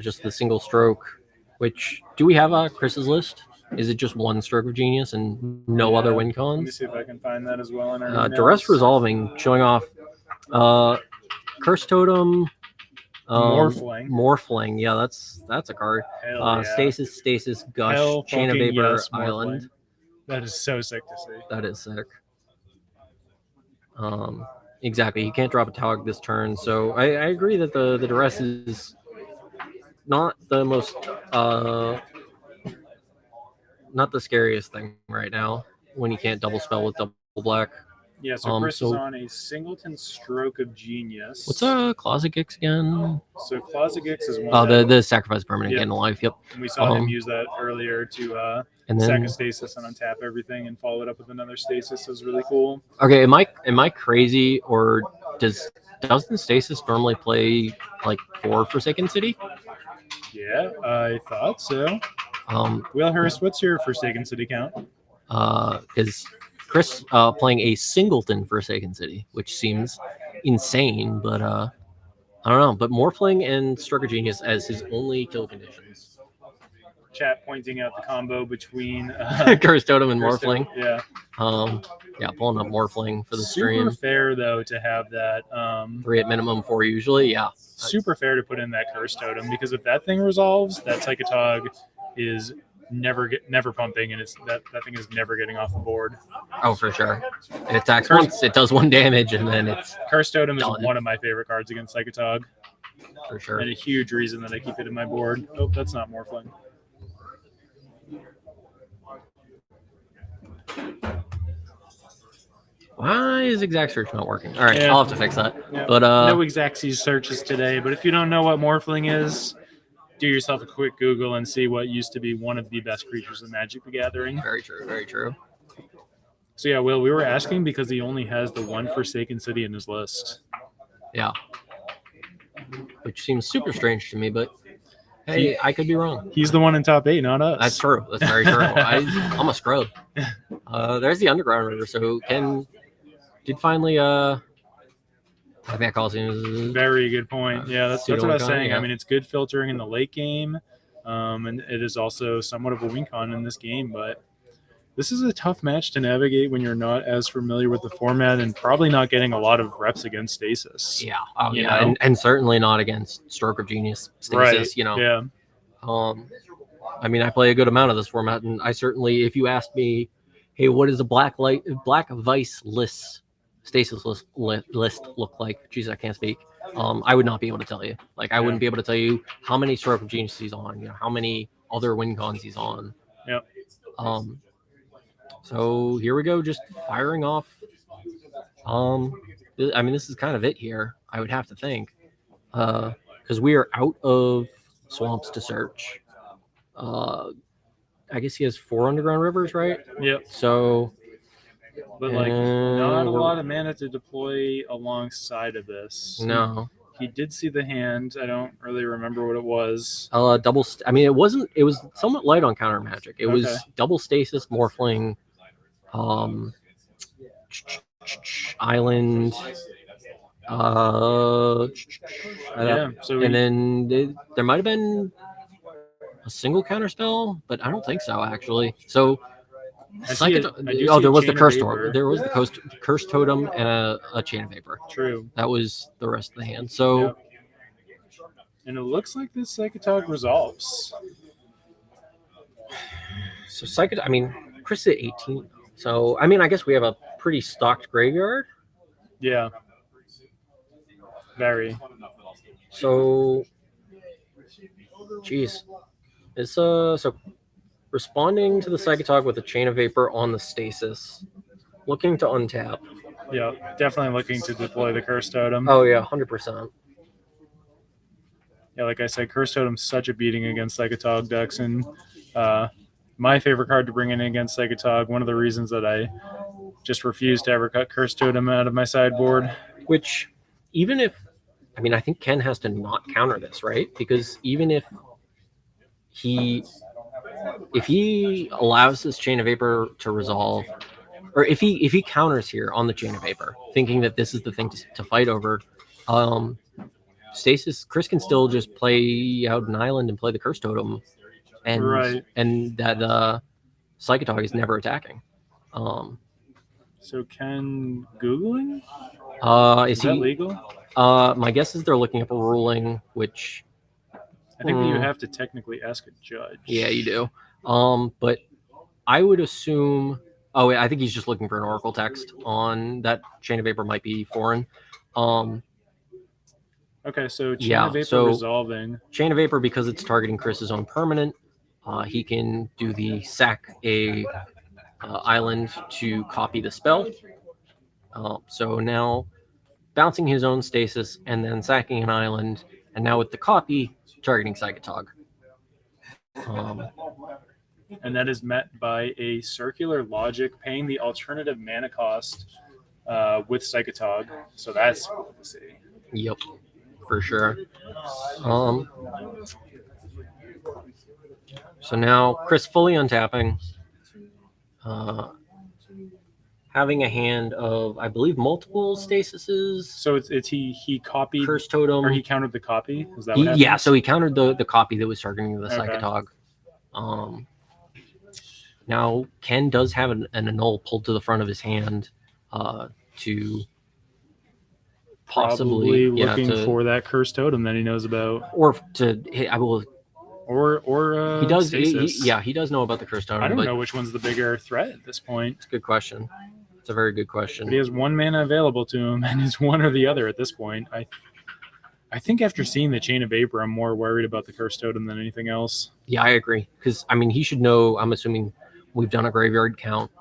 just the single stroke. Which do we have Chris's list? Is it just one stroke of genius and no other win cons? Let me see if I can find that as well in our duress resolving, showing off curse totem. Morphling. Yeah, that's a card. Yeah. Stasis, gush, chain of vapor, island. That is so sick to see. That is sick. Exactly. He can't drop a Tog this turn, so I agree that the duress is not the most not the scariest thing right now when you can't double spell with double black. Yeah, so Chris is on a singleton stroke of genius. What's Closet Gix again? So Closet Gix is one. Oh, the sacrifice permanent getting alive. Yep. And we saw him use that earlier to sack a stasis and untap everything and follow it up with another stasis. It was really cool. Okay, am I crazy, or doesn't stasis normally play like 4 Forsaken City? Yeah, I thought so. Will Hurst, what's your Forsaken City count? Is Chris playing a singleton Forsaken City, which seems insane, but I don't know. But Morphling and Stroke of Genius as his only kill conditions. Chat pointing out the combo between Curse Totem and Morphling. Yeah. Pulling up Morphling for the stream. Super fair though to have that 3 at minimum, 4 usually. Yeah. Super fair to put in that Curse Totem, because if that thing resolves, that Psychotog is never pumping, and that thing is never getting off the board. Oh, for sure. It attacks once, it does 1 damage, and then it's Curse Totem is one of my favorite cards against Psychotog. For sure. And a huge reason that I keep it in my board. Oh, that's not Morphling. Why is exact search not working? All right, I'll have to fix that. Yeah. But no exact searches today. But if you don't know what Morphling is, do yourself a quick Google and see what used to be one of the best creatures in Magic: The Gathering. Very true. Very true. So yeah, Will, we were asking because he only has the 1 Forsaken City in his list. Yeah. Which seems super strange to me, but hey, I could be wrong. He's the one in top 8, not us. That's true. That's very true. I'm a scrub. There's the underground river. So Ken did finally I think that calls him. Very good point. Yeah, that's what I was saying. Yeah. I mean, it's good filtering in the late game, and it is also somewhat of a win con in this game. But this is a tough match to navigate when you're not as familiar with the format and probably not getting a lot of reps against Stasis. Yeah. Oh, yeah. And certainly not against Stroke of Genius Stasis. Right. Yeah. I mean, I play a good amount of this format, and I certainly, if you asked me, hey, what does a black vice list? Stasis list look like? Jeez, I can't speak. I would not be able to tell you. Like, I wouldn't be able to tell you how many Stroke of Genius he's on. How many other win cons he's on. Yep. So here we go, just firing off. I mean, this is kind of it here. I would have to think. because we are out of swamps to search. I guess he has 4 underground rivers, right? Yep. So, But like not a we're- lot of mana to deploy alongside of this. no. He did see the hand. I don't really remember what it was. I mean, it wasn't. It was somewhat light on counter magic. It was Okay. double stasis, morphling, island. Yeah. So And then there might have been a single counter spell, but I don't think so actually. So, I see it- I do oh, see there a was the chain of curse vapor. totem. There was the curse totem and a chain of vapor. True. That was the rest of the hand. So. Yep. And it looks like this Psychotog resolves. So I mean, Chris is at 18. So I mean, I guess we have a pretty stocked graveyard. Yeah. Very. So, geez, it's so responding to the Psychotog with a chain of vapor on the stasis, looking to untap. Yeah. Definitely looking to deploy the Curse Totem. Oh yeah, 100%. Yeah, like I said, Curse Totem's such a beating against Psychotog decks, and my favorite card to bring in against Psychotog. One of the reasons that I just refuse to ever cut Curse Totem out of my sideboard. Which, even if, I mean, I think Ken has to not counter this, right? Because even if he allows this chain of vapor to resolve, or if he counters here on the chain of vapor, thinking that this is the thing to fight over, Stasis Chris can still just play out an island and play the curse totem, and Right. and that Psychotog is never attacking. So Ken Googling? Is Is that he? legal? My guess is they're looking up a ruling, which I think that you have to technically ask a judge. yeah, you do. But I would assume. Oh, wait, I think he's just looking for an oracle text on that chain of vapor. Might be foreign. Okay, so Chain Yeah, of Vapor so- resolving. Chain of vapor, because it's targeting Chris's own permanent. He can do the sack a island to copy the spell. So now bouncing his own stasis and then sacking an island, and now with the copy targeting Psychotog. And that is met by a circular logic paying the alternative mana cost with Psychotog. So that's cool to see. Yep, for sure. So now Chris fully untapping, having a hand of, I believe, multiple stasises. So it's he copied Curse totem. or he countered the copy. Is that He- what happened? yeah, so he countered the copy that was targeting the Okay. Psychotog. Now Ken does have an annul pulled to the front of his hand to possibly probably looking to, for that Curse Totem that he knows about, or to hit. I will. or He does. Stasis. He does know about the curse totem. I don't but know which one's the bigger threat at this point. It's a good question. It's a very good But he question. has one mana available to him, and it's one or the other at this point. I think after seeing the Chain of Vapor, I'm more worried about the Curse Totem than anything else. Yeah, I agree. Because I mean, he should know. I'm assuming we've done a graveyard count.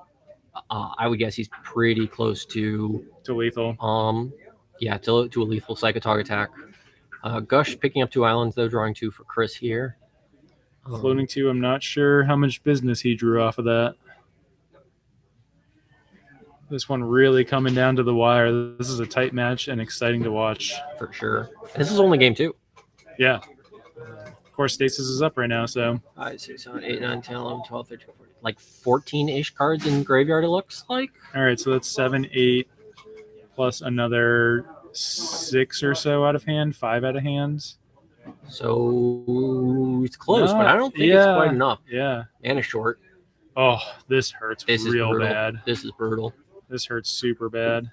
I would guess he's pretty close to lethal. to a lethal Psychotog attack. Gush picking up 2 islands though, drawing 2 for Chris here. Floating 2, I'm not sure how much business he drew off of that. This one really coming down to the wire. This is a tight match and exciting to watch. For sure. This is only game 2. Yeah. Of course, Stasis is up right now, so 5, 6, 7, 8, 9, 10, 11, 12, 13, 14. Like 14-ish cards in graveyard, it looks like. all right. So that's 7, 8, plus another 6 or so out of hand, 5 out of hand. So it's close, but No, I don't think it's yeah. quite enough. Yeah. And a short. Oh, this hurts This is real brutal. bad. This is brutal. This hurts super bad.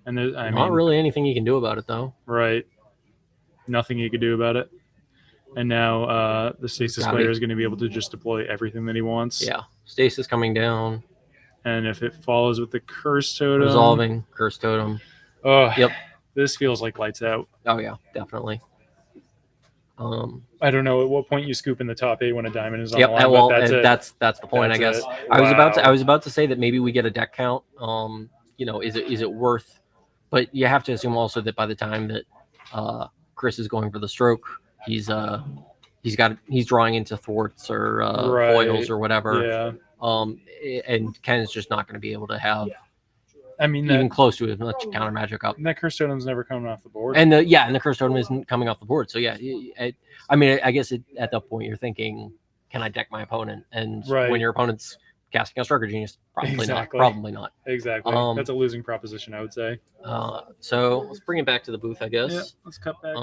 And there, I Not mean, really anything you can do about it, though. right. Nothing you could do about it. And now the Stasis Gotta player be- is going to be able to just deploy everything that he wants. Yeah. Stasis coming down. And if it follows with the Curse Totem. Resolving. Curse totem. Oh, Yep. This feels like lights out. Oh, yeah. Definitely. I don't know at what point you scoop in the top 8 when a diamond is on Yep. the line. Well, but that's it. that's the point, I That's guess. it. I Wow. was about to say that maybe we get a deck count. Is it worth? But you have to assume also that by the time that Chris is going for the stroke. He's drawing into thwarts or Right. foils or whatever. Yeah. And Ken's just not going to be able to have I mean, even close to as much counter magic up. that curse totem's never coming off the board. And the curse totem isn't coming off the board. So yeah, I guess at that point you're thinking, can I deck my opponent? And Right. when your opponent's casting a Striker Genius, probably Exactly. not. Probably not. Exactly. That's a losing proposition, I would say. So let's bring it back to the booth, I guess. Yeah, let's cut back.